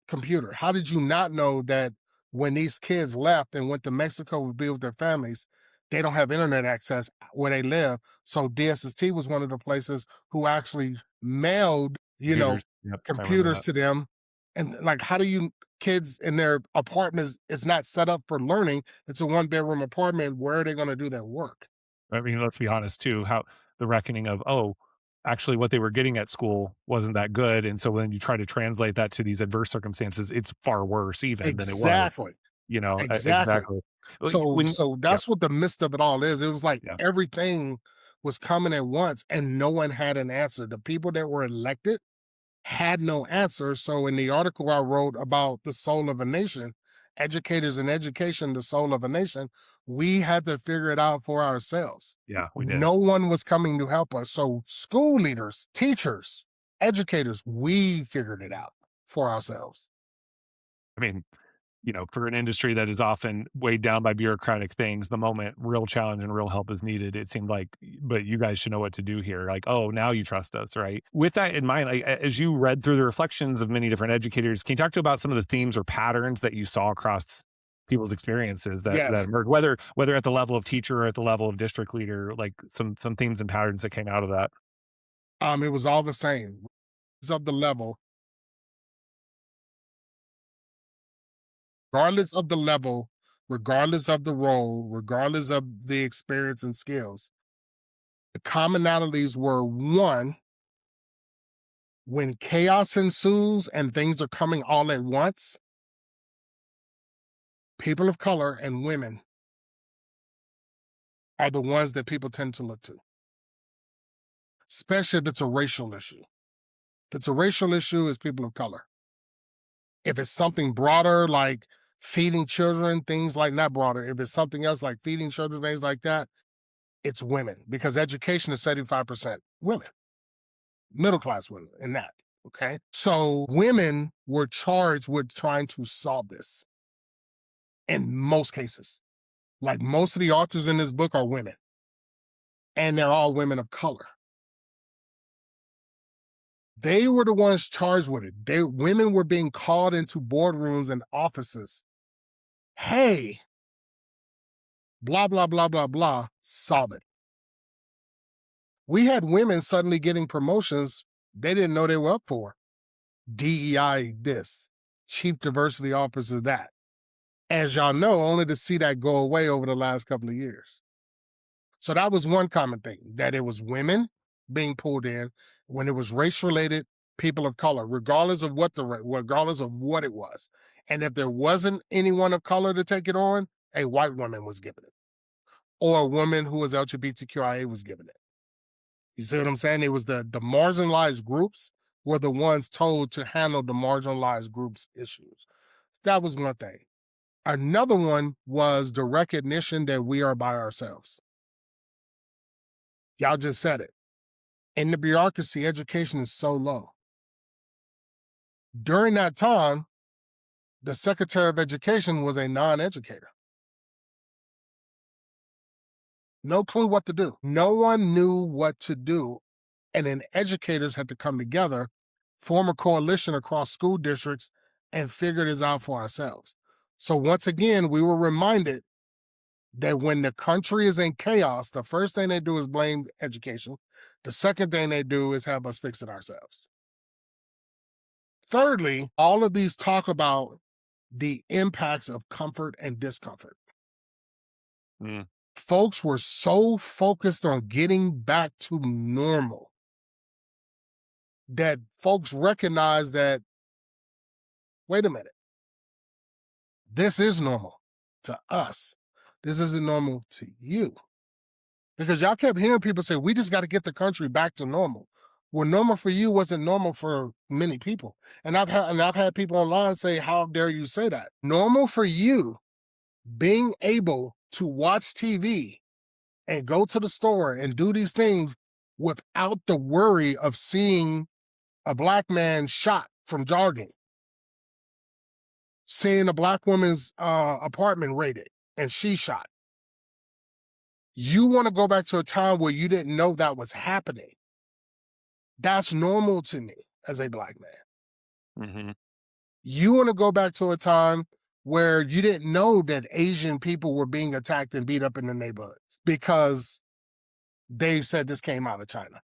computer? How did you not know that when these kids left and went to Mexico to be with their families, they don't have internet access where they live? So DSST was one of the places who actually mailed, computers to them And like, how do you, kids in their apartments is not set up for learning. It's a 1-bedroom apartment. Where are they going to do their work? I mean, let's be honest too, how the reckoning of, oh, actually what they were getting at school wasn't that good. And so when you try to translate that to these adverse circumstances, it's far worse even than it was, Exactly. Exactly. exactly. So Yeah, that's what the midst of it all is. It was like yeah, everything was coming at once and no one had an answer. The people that were elected had no answer. So in the article I wrote about the soul of a nation, educators and education, the soul of a nation, we had to figure it out for ourselves. yeah, we did. No one was coming to help us. So school leaders, teachers, educators, we figured it out for ourselves. I mean, for an industry that is often weighed down by bureaucratic things, the moment real challenge and real help is needed, it seemed like, but you guys should know what to do here. Like, oh, now you trust us, right? With that in mind, like, as you read through the reflections of many different educators, can you talk to about some of the themes or patterns that you saw across people's experiences that Yes. emerged, whether at the level of teacher or at the level of district leader, like some themes and patterns that came out of that? It was all the same. It's of the level, regardless of the level, regardless of the role, regardless of the experience and skills. The commonalities were one, when chaos ensues and things are coming all at once, people of color and women are the ones that people tend to look to, especially if it's a racial issue. If it's a racial issue, it's people of color. If it's something broader, like feeding children, things like not broader, if it's something else like feeding children, things like that, it's women, because education is 75% women, middle class women in that. Okay. So women were charged with trying to solve this in most cases. Like most of the authors in this book are women, and they're all women of color. They were the ones charged with it. Women were being called into boardrooms and offices. Hey, blah, blah, blah, blah, blah, solve it. We had women suddenly getting promotions they didn't know they were up for. DEI this, Chief Diversity Officer that. As y'all know, only to see that go away over the last couple of years. So that was one common thing, that it was women being pulled in. When it was race-related, people of color, regardless of what it was. And if there wasn't anyone of color to take it on, a white woman was given it. Or a woman who was LGBTQIA was given it. You see what I'm saying? It was the marginalized groups were the ones told to handle the marginalized groups' issues. That was one thing. Another one was the recognition that we are by ourselves. Y'all just said it. In the bureaucracy, education is so low. During that time, the Secretary of Education was a non-educator. No clue what to do. No one knew what to do. And then educators had to come together, form a coalition across school districts, and figure this out for ourselves. So once again, we were reminded that when the country is in chaos, the first thing they do is blame education. The second thing they do is have us fix it ourselves. Thirdly, all of these talk about the impacts of comfort and discomfort. Folks were so focused on getting back to normal that folks recognized that, wait a minute, this is normal to us. This isn't normal to you. Because y'all kept hearing people say, we just got to get the country back to normal. Well, normal for you wasn't normal for many people. And I've had people online say, how dare you say that? Normal for you, being able to watch TV and go to the store and do these things without the worry of seeing a black man shot from jogging, seeing a black woman's apartment raided and she shot. You want to go back to a time where you didn't know that was happening. That's normal to me as a black man. Mm-hmm. You want to go back to a time where you didn't know that Asian people were being attacked and beat up in the neighborhoods because they said this came out of China.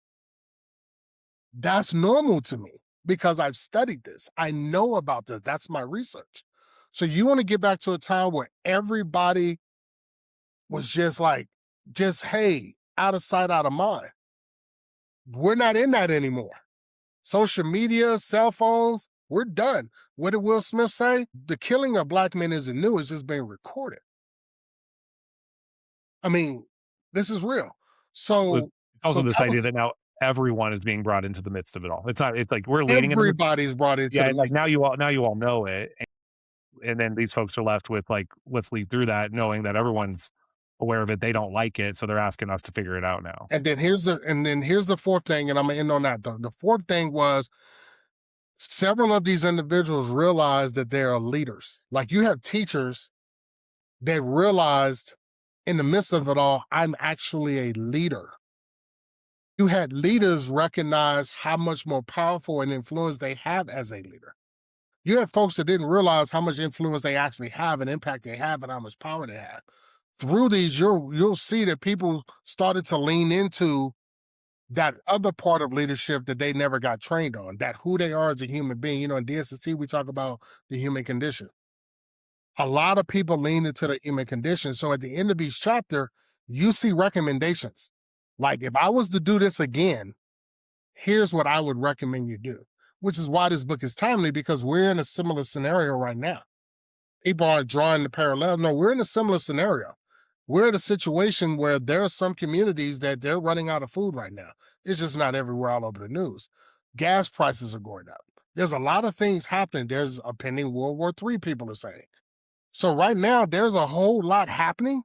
That's normal to me. because I've studied this. I know about this. That's my research. So you want to get back to a time where everybody was just like, hey, out of sight, out of mind. We're not in that anymore. Social media, cell phones, we're done. What did Will Smith say? The killing of black men isn't new, it's just being recorded. I mean, this is real. So it's also so this idea that now everyone is being brought into the midst of it all. It's not, it's like we're leading everybody's brought into yeah, the like now you all know it. And then these folks are left with like, let's lead through that, knowing that everyone's aware of it. They don't like it. So they're asking us to figure it out now. And then here's the fourth thing, and I'm gonna end on that. The fourth thing was several of these individuals realized that they are leaders. Like you have teachers that realized in the midst of it all, I'm actually a leader. You had leaders recognize how much more powerful and influence they have as a leader. You had folks that didn't realize how much influence they actually have and impact they have and how much power they have. Through these, you'll see that people started to lean into that other part of leadership that they never got trained on, that who they are as a human being. You know, in DSST, we talk about the human condition. A lot of people lean into the human condition. So at the end of each chapter, you see recommendations. Like, if I was to do this again, here's what I would recommend you do, which is why this book is timely, because we're in a similar scenario right now. People aren't drawing the parallel. No, we're in a similar scenario. We're in a situation where there are some communities that they're running out of food right now. It's just not everywhere all over the news. Gas prices are going up. There's a lot of things happening. There's a pending World War III, people are saying. So right now, there's a whole lot happening.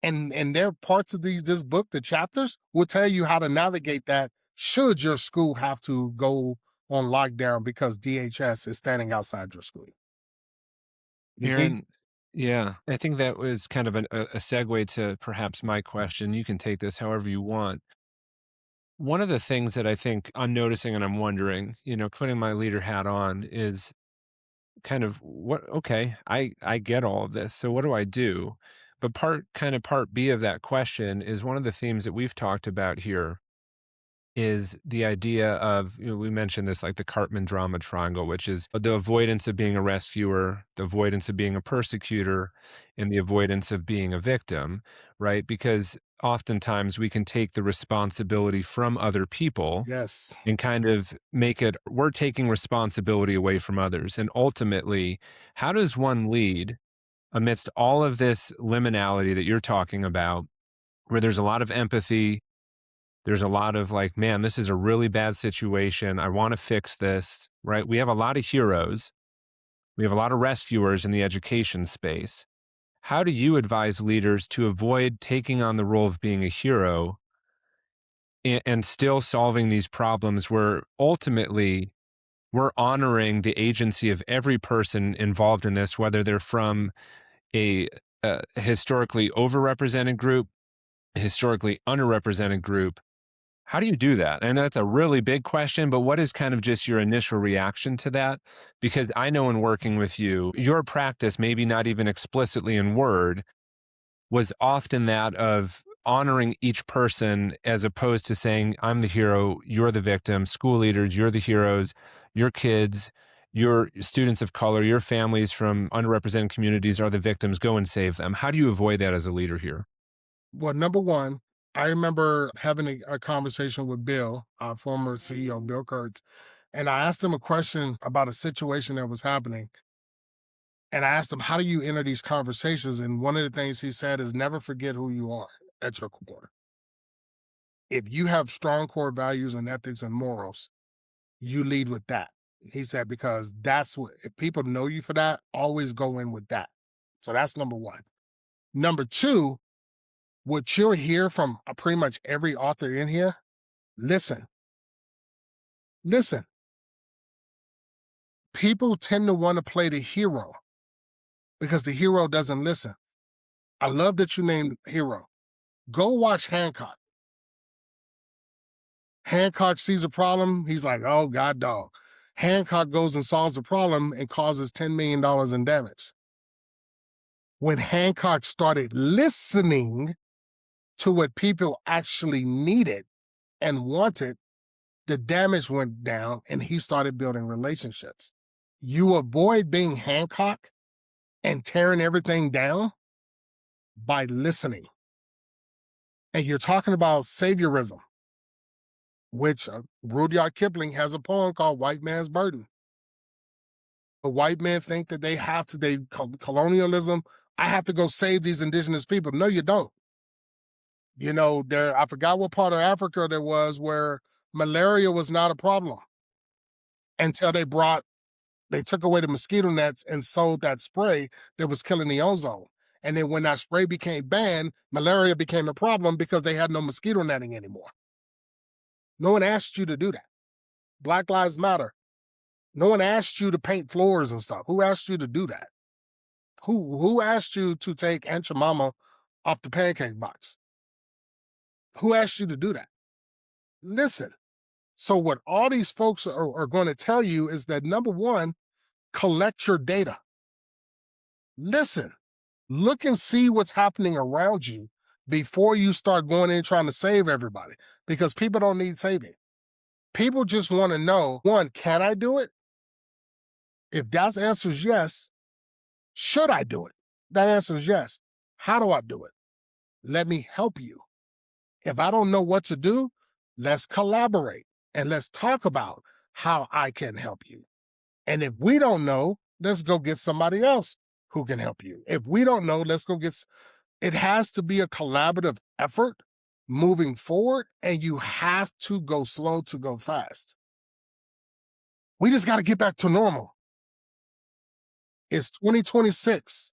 And there are parts of this book, the chapters, will tell you how to navigate that should your school have to go on lockdown because DHS is standing outside your school. Aaron, yeah, I think that was kind of a segue to perhaps my question. You can take this however you want. One of the things that I think I'm noticing and I'm wondering, you know, putting my leader hat on is kind of okay, I get all of this. So what do I do? But part B of that question is one of the themes that we've talked about here is the idea of, you know, we mentioned this, like the Cartman drama triangle, which is the avoidance of being a rescuer, the avoidance of being a persecutor, and the avoidance of being a victim, right? Because oftentimes we can take the responsibility from other people. Yes. And kind of make it, we're taking responsibility away from others. And ultimately, how does one lead amidst all of this liminality that you're talking about, where there's a lot of empathy, there's a lot of like, man, this is a really bad situation, I want to fix this, right? We have a lot of heroes. We have a lot of rescuers in the education space. How do you advise leaders to avoid taking on the role of being a hero and still solving these problems where ultimately we're honoring the agency of every person involved in this, whether they're from a historically overrepresented group, historically underrepresented group? How do you do that? I know that's a really big question, but what is kind of just your initial reaction to that? Because I know in working with you, your practice, maybe not even explicitly in word, was often that of honoring each person as opposed to saying, I'm the hero, you're the victim, school leaders, you're the heroes, your kids, your students of color, your families from underrepresented communities are the victims, go and save them. How do you avoid that as a leader here? Well, number one, I remember having a conversation with Bill, our former CEO, Bill Kurtz, and I asked him a question about a situation that was happening. And I asked him, how do you enter these conversations? And one of the things he said is never forget who you are at your core. If you have strong core values and ethics and morals, you lead with that. He said, because that's what, if people know you for that, always go in with that. So that's number one. Number two, what you'll hear from pretty much every author in here, listen. Listen. People tend to want to play the hero because the hero doesn't listen. I love that you named Hero. Go watch Hancock. Hancock sees a problem. He's like, oh, God, dog. Hancock goes and solves the problem and causes $10 million in damage. When Hancock started listening to what people actually needed and wanted, the damage went down and he started building relationships. You avoid being Hancock and tearing everything down by listening. And you're talking about saviorism, which Rudyard Kipling has a poem called White Man's Burden. The white men think that they have to, colonialism, I have to go save these indigenous people. No, you don't. You know, I forgot what part of Africa there was where malaria was not a problem until they took away the mosquito nets and sold that spray that was killing the ozone. And then when that spray became banned, malaria became a problem because they had no mosquito netting anymore. No one asked you to do that. Black Lives Matter. No one asked you to paint floors and stuff. Who asked you to do that? Who asked you to take Aunt Jemima off the pancake box? Who asked you to do that? Listen. So what all these folks are going to tell you is that, number one, collect your data. Listen. Look and see what's happening around you before you start going in trying to save everybody, because people don't need saving. People just want to know, one, can I do it? If that answer is yes, should I do it? That answer is yes. How do I do it? Let me help you. If I don't know what to do, let's collaborate and let's talk about how I can help you. And if we don't know, let's go get somebody else who can help you. If we don't know, let's go get. It has to be a collaborative effort moving forward, and you have to go slow to go fast. We just got to get back to normal. It's 2026.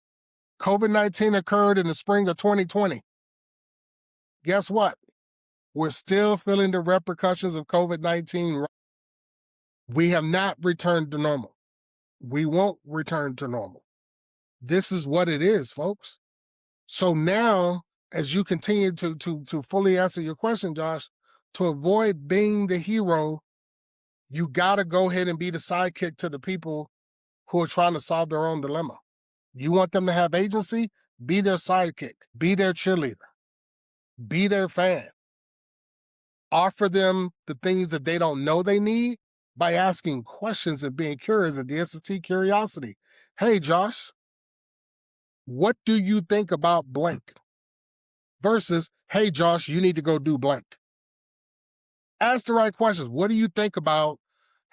COVID-19 occurred in the spring of 2020. Guess what? We're still feeling the repercussions of COVID-19. We have not returned to normal. We won't return to normal. This is what it is, folks. So now, as you continue to fully answer your question, Josh, to avoid being the hero, you got to go ahead and be the sidekick to the people who are trying to solve their own dilemma. You want them to have agency? Be their sidekick. Be their cheerleader. Be their fan. Offer them the things that they don't know they need by asking questions and being curious, and DSST curiosity. Hey, Josh, what do you think about blank? Versus, hey, Josh, you need to go do blank. Ask the right questions. What do you think about,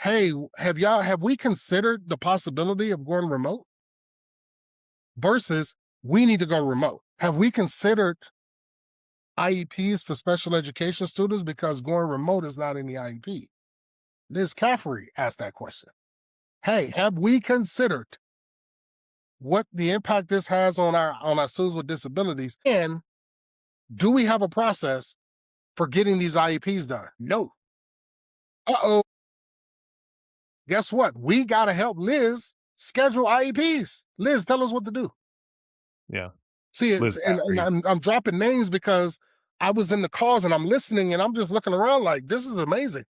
hey, have we considered the possibility of going remote? Versus, we need to go remote. Have we considered IEPs for special education students, because going remote is not in the IEP? Liz Caffrey asked that question. Hey, have we considered what the impact this has on our students with disabilities? And do we have a process for getting these IEPs done? No. Uh-oh. Guess what? We got to help Liz schedule IEPs. Liz, tell us what to do. Yeah. See, and I'm dropping names because I was in the calls and I'm listening and I'm just looking around like, this is amazing.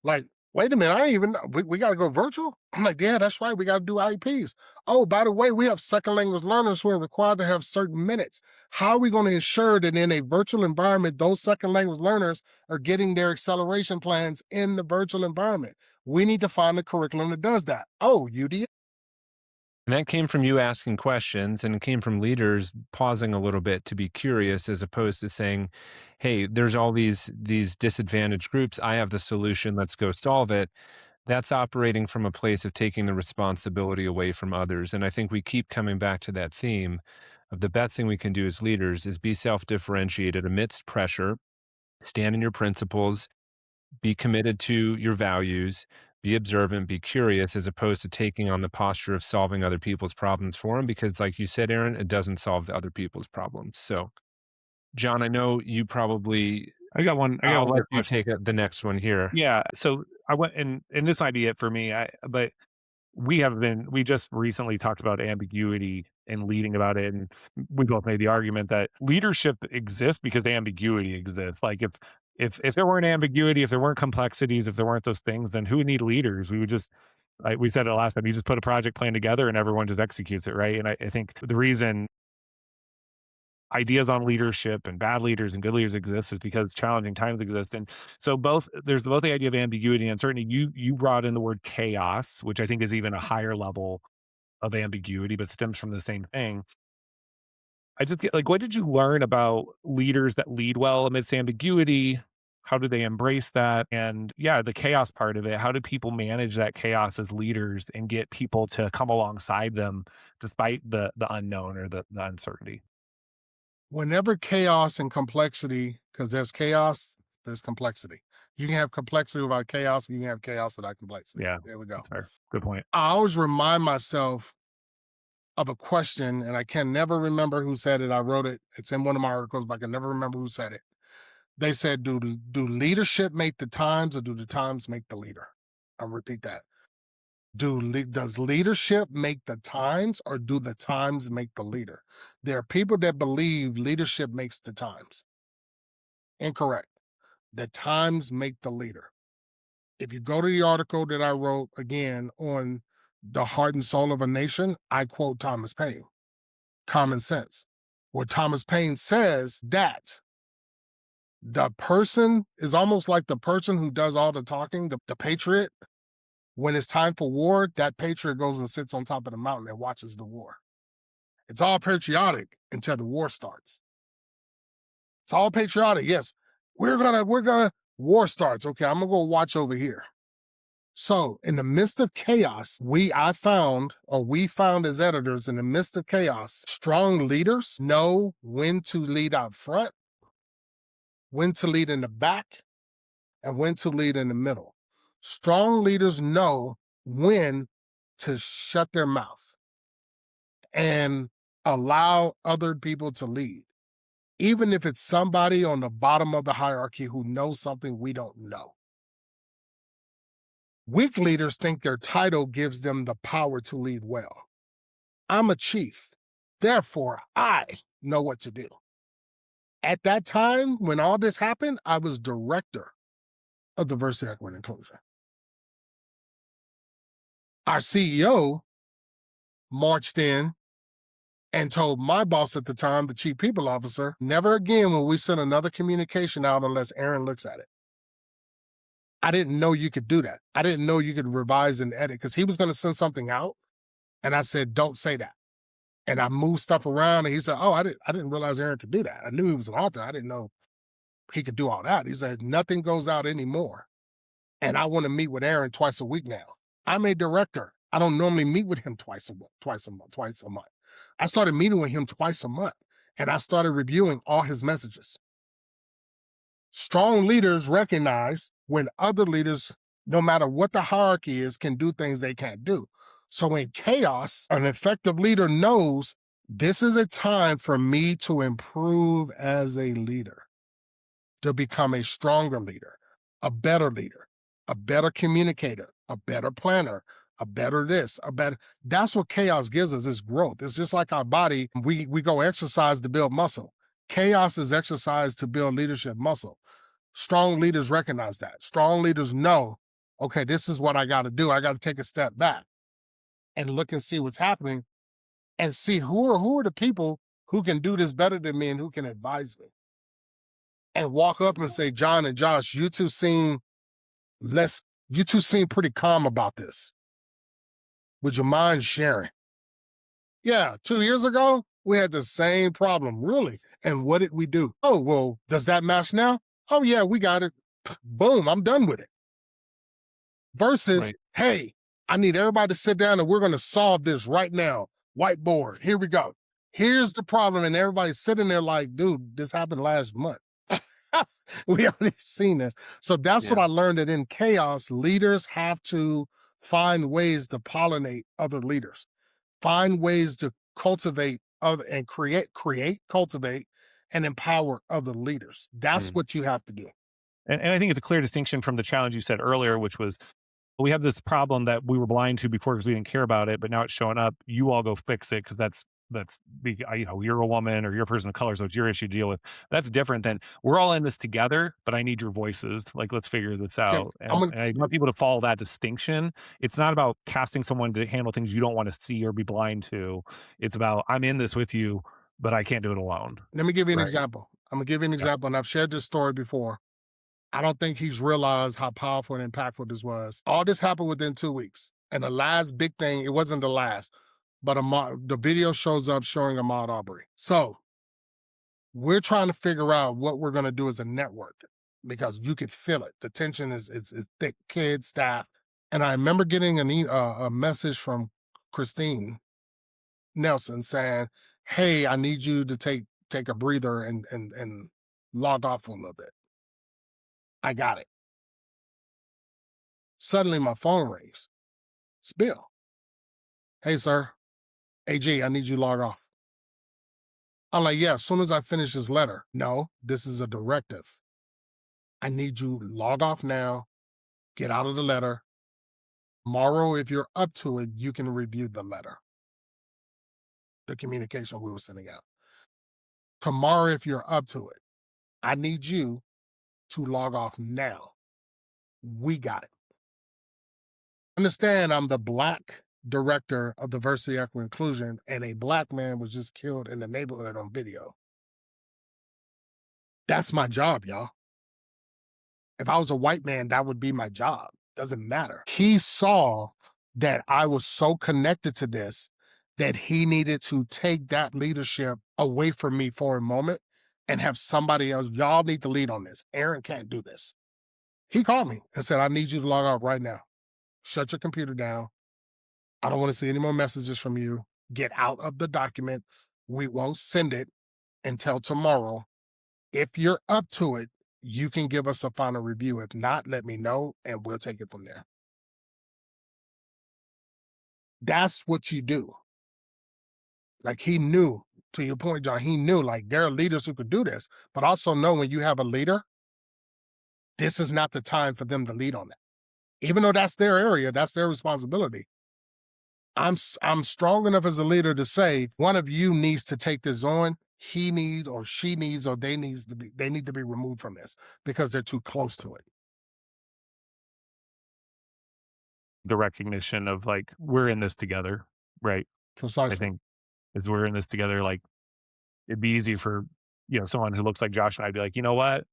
Like, wait a minute, I didn't even know. We got to go virtual? I'm like, yeah, that's right. We got to do IEPs. Oh, by the way, we have second language learners who are required to have certain minutes. How are we going to ensure that in a virtual environment, those second language learners are getting their acceleration plans in the virtual environment? We need to find a curriculum that does that. Oh, UD. And that came from you asking questions, and it came from leaders pausing a little bit to be curious, as opposed to saying, hey, there's all these disadvantaged groups. I have the solution. Let's go solve it. That's operating from a place of taking the responsibility away from others. And I think we keep coming back to that theme of the best thing we can do as leaders is be self-differentiated amidst pressure, stand in your principles, be committed to your values, be observant, be curious, as opposed to taking on the posture of solving other people's problems for them. Because like you said, Aaron, it doesn't solve the other people's problems. So, John, I know you probably... I'll let you take the next one here. Yeah. So I went, and this might be it for me, but we just recently talked about ambiguity and leading about it. And we both made the argument that leadership exists because ambiguity exists. Like if there weren't ambiguity, if there weren't complexities, if there weren't those things, then who would need leaders? We would just, like we said it last time, you just put a project plan together and everyone just executes it, right? And I think the reason ideas on leadership and bad leaders and good leaders exist is because challenging times exist. And so there's both the idea of ambiguity and uncertainty. You brought in the word chaos, which I think is even a higher level of ambiguity, but stems from the same thing. I just get like, what did you learn about leaders that lead well amidst ambiguity? How do they embrace that? And yeah, the chaos part of it. How do people manage that chaos as leaders and get people to come alongside them despite the unknown or the uncertainty? Whenever chaos and complexity, because there's chaos, there's complexity. You can have complexity without chaos, and you can have chaos without complexity. Yeah, there we go. That's fair. Good point. I always remind myself of a question, and I can never remember who said it. I wrote it. It's in one of my articles, but I can never remember who said it. They said, do leadership make the times, or do the times make the leader? I'll repeat that. Does leadership make the times, or do the times make the leader? There are people that believe leadership makes the times. Incorrect. The times make the leader. If you go to the article that I wrote, again, on the heart and soul of a nation, I quote Thomas Paine, Common Sense, where Thomas Paine says that the person is almost like the person who does all the talking, the patriot. When it's time for war, that patriot goes and sits on top of the mountain and watches the war. It's all patriotic until the war starts. It's all patriotic. Yes, we're gonna, war starts. Okay, I'm gonna go watch over here. So in the midst of chaos, we found as editors, in the midst of chaos, strong leaders know when to lead out front, when to lead in the back, and when to lead in the middle. Strong leaders know when to shut their mouth and allow other people to lead, even if it's somebody on the bottom of the hierarchy who knows something we don't know. Weak leaders think their title gives them the power to lead well. I'm a chief, therefore I know what to do. At that time, when all this happened, I was director of diversity, equity, and inclusion. Our CEO marched in and told my boss at the time, the chief people officer, never again will we send another communication out unless Aaron looks at it. I didn't know you could do that. I didn't know you could revise and edit, because he was going to send something out. And I said, don't say that. And I moved stuff around, and he said, oh, I didn't realize Aaron could do that. I knew he was an author. I didn't know he could do all that. He said, nothing goes out anymore. And I want to meet with Aaron twice a week now. I'm a director. I don't normally meet with him twice a month. I started meeting with him twice a month, and I started reviewing all his messages. Strong leaders recognize when other leaders, no matter what the hierarchy is, can do things they can't do. So in chaos, an effective leader knows this is a time for me to improve as a leader, to become a stronger leader, a better communicator, a better planner, a better this, a better. That's what chaos gives us, is growth. It's just like our body. We go exercise to build muscle. Chaos is exercise to build leadership muscle. Strong leaders recognize that. Strong leaders know, okay, this is what I got to do. I got to take a step back and look and see what's happening, and see who are the people who can do this better than me and who can advise me. And walk up and say, John and Josh, you two seem pretty calm about this. Would you mind sharing? Yeah, 2 years ago, we had the same problem, really. And what did we do? Oh, well, does that match now? Oh, yeah, we got it. Boom, I'm done with it. Versus, right. Hey, I need everybody to sit down and we're going to solve this right now. Whiteboard, here we go. Here's the problem. And everybody's sitting there like, dude, this happened last month. We already seen this. So that's what I learned, that in chaos, leaders have to find ways to pollinate other leaders, find ways to cultivate other and cultivate and empower other leaders. That's what you have to do. And I think it's a clear distinction from the challenge you said earlier, which was, we have this problem that we were blind to before because we didn't care about it, but now it's showing up. You all go fix it because that's you're a woman or you're a person of color, so it's your issue to deal with. That's different than we're all in this together, but I need your voices. Like, let's figure this out. And I want people to follow that distinction. It's not about casting someone to handle things you don't want to see or be blind to. It's about, I'm in this with you. but I can't do it alone. Let me give you an Right. example. I'm going to give you an example, and I've shared this story before. I don't think he's realized how powerful and impactful this was. All this happened within 2 weeks. And the last big thing, it wasn't the last, but the video shows up showing Ahmaud Arbery. So we're trying to figure out what we're going to do as a network because you could feel it. The tension is thick, kids, staff. And I remember getting a message from Christine Nelson saying, hey, I need you to take a breather and log off for a little bit. I got it. Suddenly my phone rings. It's Bill. Hey, sir. AG, I need you to log off. I'm like, yeah, as soon as I finish this letter. No, this is a directive. I need you to log off now, get out of the letter. Tomorrow, if you're up to it, you can review the letter, the communication we were sending out. Tomorrow, if you're up to it, I need you to log off now. We got it. Understand, I'm the Black director of diversity, equity, inclusion, and a Black man was just killed in the neighborhood on video. That's my job, y'all. If I was a white man, that would be my job. Doesn't matter. He saw that I was so connected to this that he needed to take that leadership away from me for a moment and have somebody else. Y'all need to lead on this. Aaron can't do this. He called me and said, I need you to log off right now. Shut your computer down. I don't want to see any more messages from you. Get out of the document. We won't send it until tomorrow. If you're up to it, you can give us a final review. If not, let me know and we'll take it from there. That's what you do. Like he knew, to your point, John, he knew like there are leaders who could do this, but also know when you have a leader, this is not the time for them to lead on that. Even though that's their area, that's their responsibility. I'm strong enough as a leader to say, one of you needs to take this on. He needs or she needs or they need to be removed from this because they're too close to it. The recognition of like, we're in this together, right? Precisely. I think as we're in this together, like it'd be easy for, someone who looks like Josh and I'd be like, you know what?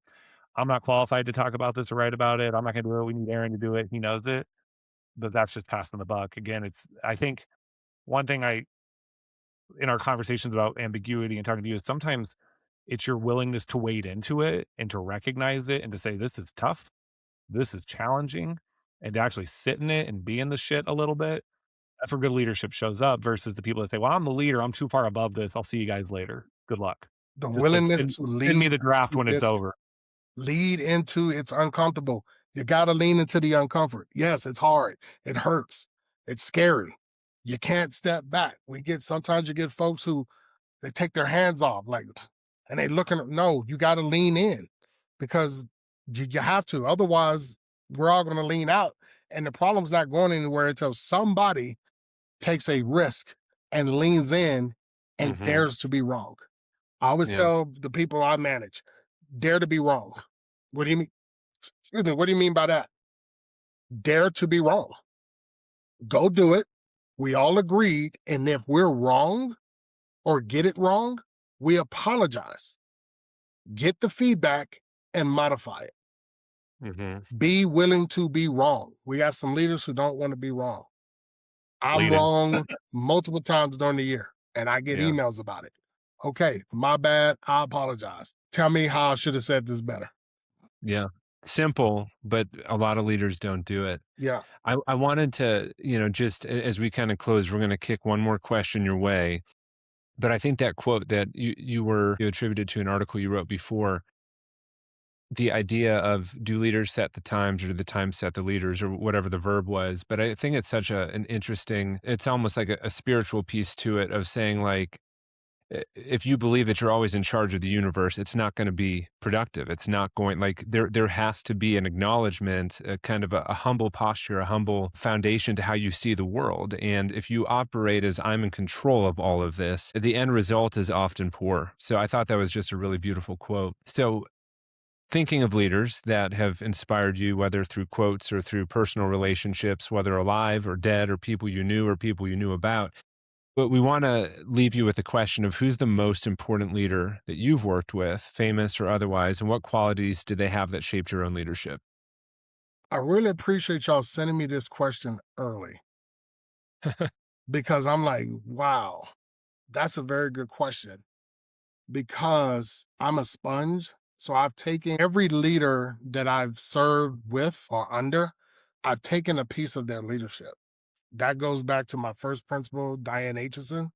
I'm not qualified to talk about this or write about it. I'm not going to do it. We need Aaron to do it. He knows it. But that's just passing the buck. Again, I think one thing in our conversations about ambiguity and talking to you is sometimes it's your willingness to wade into it and to recognize it and to say, this is tough. This is challenging. And to actually sit in it and be in the shit a little bit. That's where good leadership shows up versus the people that say, well, I'm the leader. I'm too far above this. I'll see you guys later. Good luck. The willingness to lead. Send me the draft when it's over. Lead into it's uncomfortable. You got to lean into the uncomfort. Yes, it's hard. It hurts. It's scary. You can't step back. Sometimes you get folks who they take their hands off and they looking, no, you got to lean in because you have to. Otherwise, we're all going to lean out and the problem's not going anywhere until somebody takes a risk and leans in and dares to be wrong. I always tell the people I manage, dare to be wrong. What do you mean? Excuse me, what do you mean by that? Dare to be wrong. Go do it. We all agreed. And if we're wrong or get it wrong, we apologize. Get the feedback and modify it. Be willing to be wrong. We got some leaders who don't want to be wrong. I'm wrong multiple times during the year and I get emails about it. Okay, my bad. I apologize. Tell me how I should have said this better. Yeah. Simple, but a lot of leaders don't do it. Yeah. I wanted to, just as we kind of close, we're going to kick one more question your way. But I think that quote that you attributed to an article you wrote before, the idea of do leaders set the times or do the times set the leaders or whatever the verb was. But I think it's such an interesting, it's almost like a spiritual piece to it of saying like, if you believe that you're always in charge of the universe, it's not going to be productive. It's not going like there has to be an acknowledgement, a kind of a humble posture, a humble foundation to how you see the world. And if you operate as I'm in control of all of this, the end result is often poor. So I thought that was just a really beautiful quote. So thinking of leaders that have inspired you, whether through quotes or through personal relationships, whether alive or dead or people you knew about, But we want to leave you with the question of who's the most important leader that you've worked with, famous or otherwise, and what qualities did they have that shaped your own leadership? I really appreciate y'all sending me this question early because I'm like, wow, that's a very good question because I'm a sponge. So I've taken every leader that I've served with or under, I've taken a piece of their leadership. That goes back to my first principal, Diane Aitchison,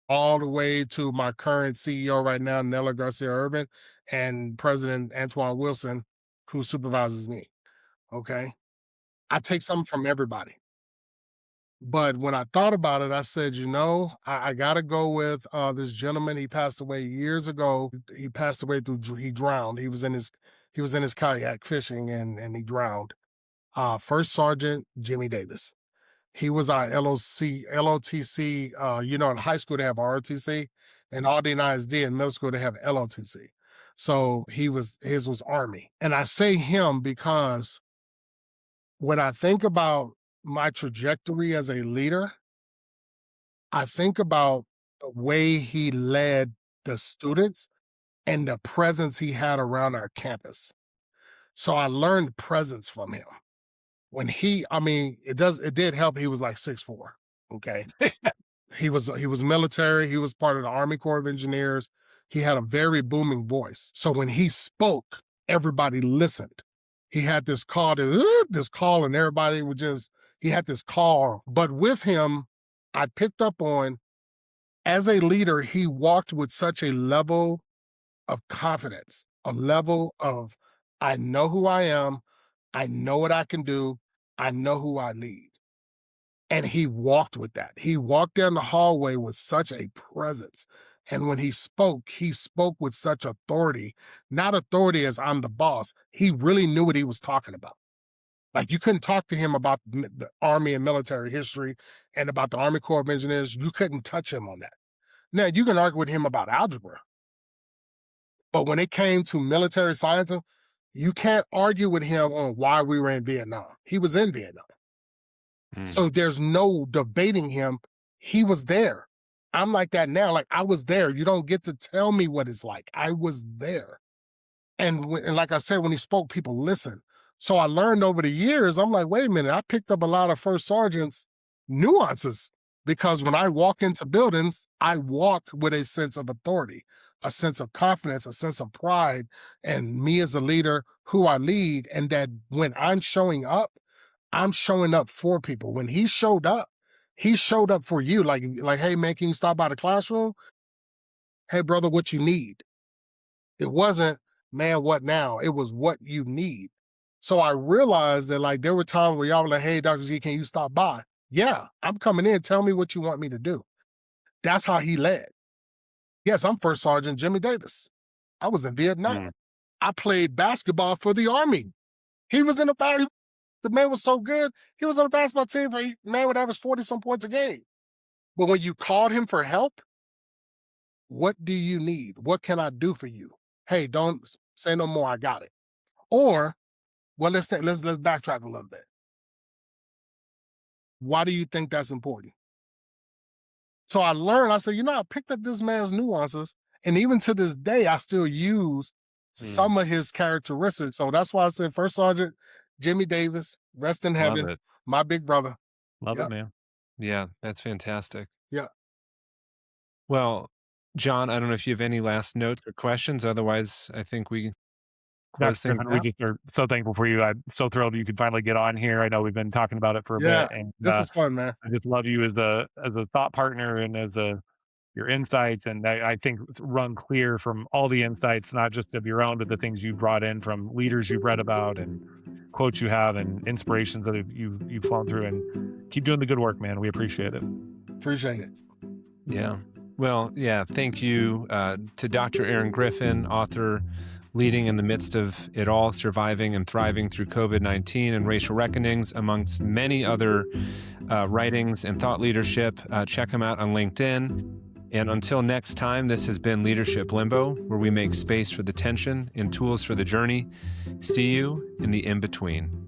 all the way to my current CEO right now, Nella Garcia Urban, and President Antoine Wilson, who supervises me. Okay. I take something from everybody. But when I thought about it, I said, I got to go with this gentleman. He passed away years ago. He passed away he drowned. He was in his kayak fishing and he drowned. First Sergeant Jimmy Davis. He was our LOTC. In high school they have ROTC, and all the ISD in middle school they have LOTC. So his was Army. And I say him because when I think about my trajectory as a leader, I think about the way he led the students and the presence he had around our campus. So I learned presence from him. When it did help. He was like 6'4". Okay. He was military. He was part of the Army Corps of Engineers. He had a very booming voice. So when he spoke, everybody listened. He had this call, and everybody he had this call. But with him, I picked up on, as a leader, he walked with such a level of confidence, a level of, I know who I am, I know what I can do, I know who I lead. And he walked with that. He walked down the hallway with such a presence. And when he spoke with such authority, not authority as I'm the boss. He really knew what he was talking about. Like, you couldn't talk to him about the Army and military history and about the Army Corps of Engineers. You couldn't touch him on that. Now, you can argue with him about algebra. But when it came to military science, you can't argue with him on why we were in Vietnam. He was in Vietnam. So there's no debating him. He was there. I'm like that now. Like, I was there. You don't get to tell me what it's like. I was there. And like I said, when he spoke, people listened. So I learned over the years, I'm like, wait a minute, I picked up a lot of first sergeants' nuances, because when I walk into buildings, I walk with a sense of authority, a sense of confidence, a sense of pride, and me as a leader, who I lead, and that when I'm showing up for people. When he showed up for you. Like, hey man, can you stop by the classroom? Hey brother, what you need? It wasn't, man, what now? It was what you need. So I realized that, like, there were times where y'all were like, hey, Dr. G, can you stop by? Yeah, I'm coming in. Tell me what you want me to do. That's how he led. Yes, I'm First Sergeant Jimmy Davis. I was in Vietnam. I played basketball for the Army. He was in the man was so good. He was on the basketball team where man would average 40-some points a game. But when you called him for help, what do you need? What can I do for you? Hey, don't say no more. I got it. Or, well, let's backtrack a little bit. Why do you think that's important? So I learned, I said, I picked up this man's nuances, and even to this day, I still use some of his characteristics. So that's why I said First Sergeant Jimmy Davis, rest in heaven, my big brother. Love it, man. Yeah, that's fantastic. Yeah. Well, John, I don't know if you have any last notes or questions. Otherwise, I think we close things out. We just are so thankful for you. I'm so thrilled you could finally get on here. I know we've been talking about it for a bit. And this is fun, man. I just love you as a thought partner and as your insights. And I think it's run clear from all the insights, not just of your own, but the things you brought in from leaders you've read about and quotes you have and inspirations that you've flown through. And keep doing the good work, man. We appreciate it. Appreciate it. Yeah. Well, yeah. Thank you to Dr. Aaron Griffen, author, leading in the midst of it all, surviving and thriving through COVID-19 and racial reckonings, amongst many other writings and thought leadership. Check him out on LinkedIn. And until next time, this has been Leadership Limbo, where we make space for the tension and tools for the journey. See you in the in-between.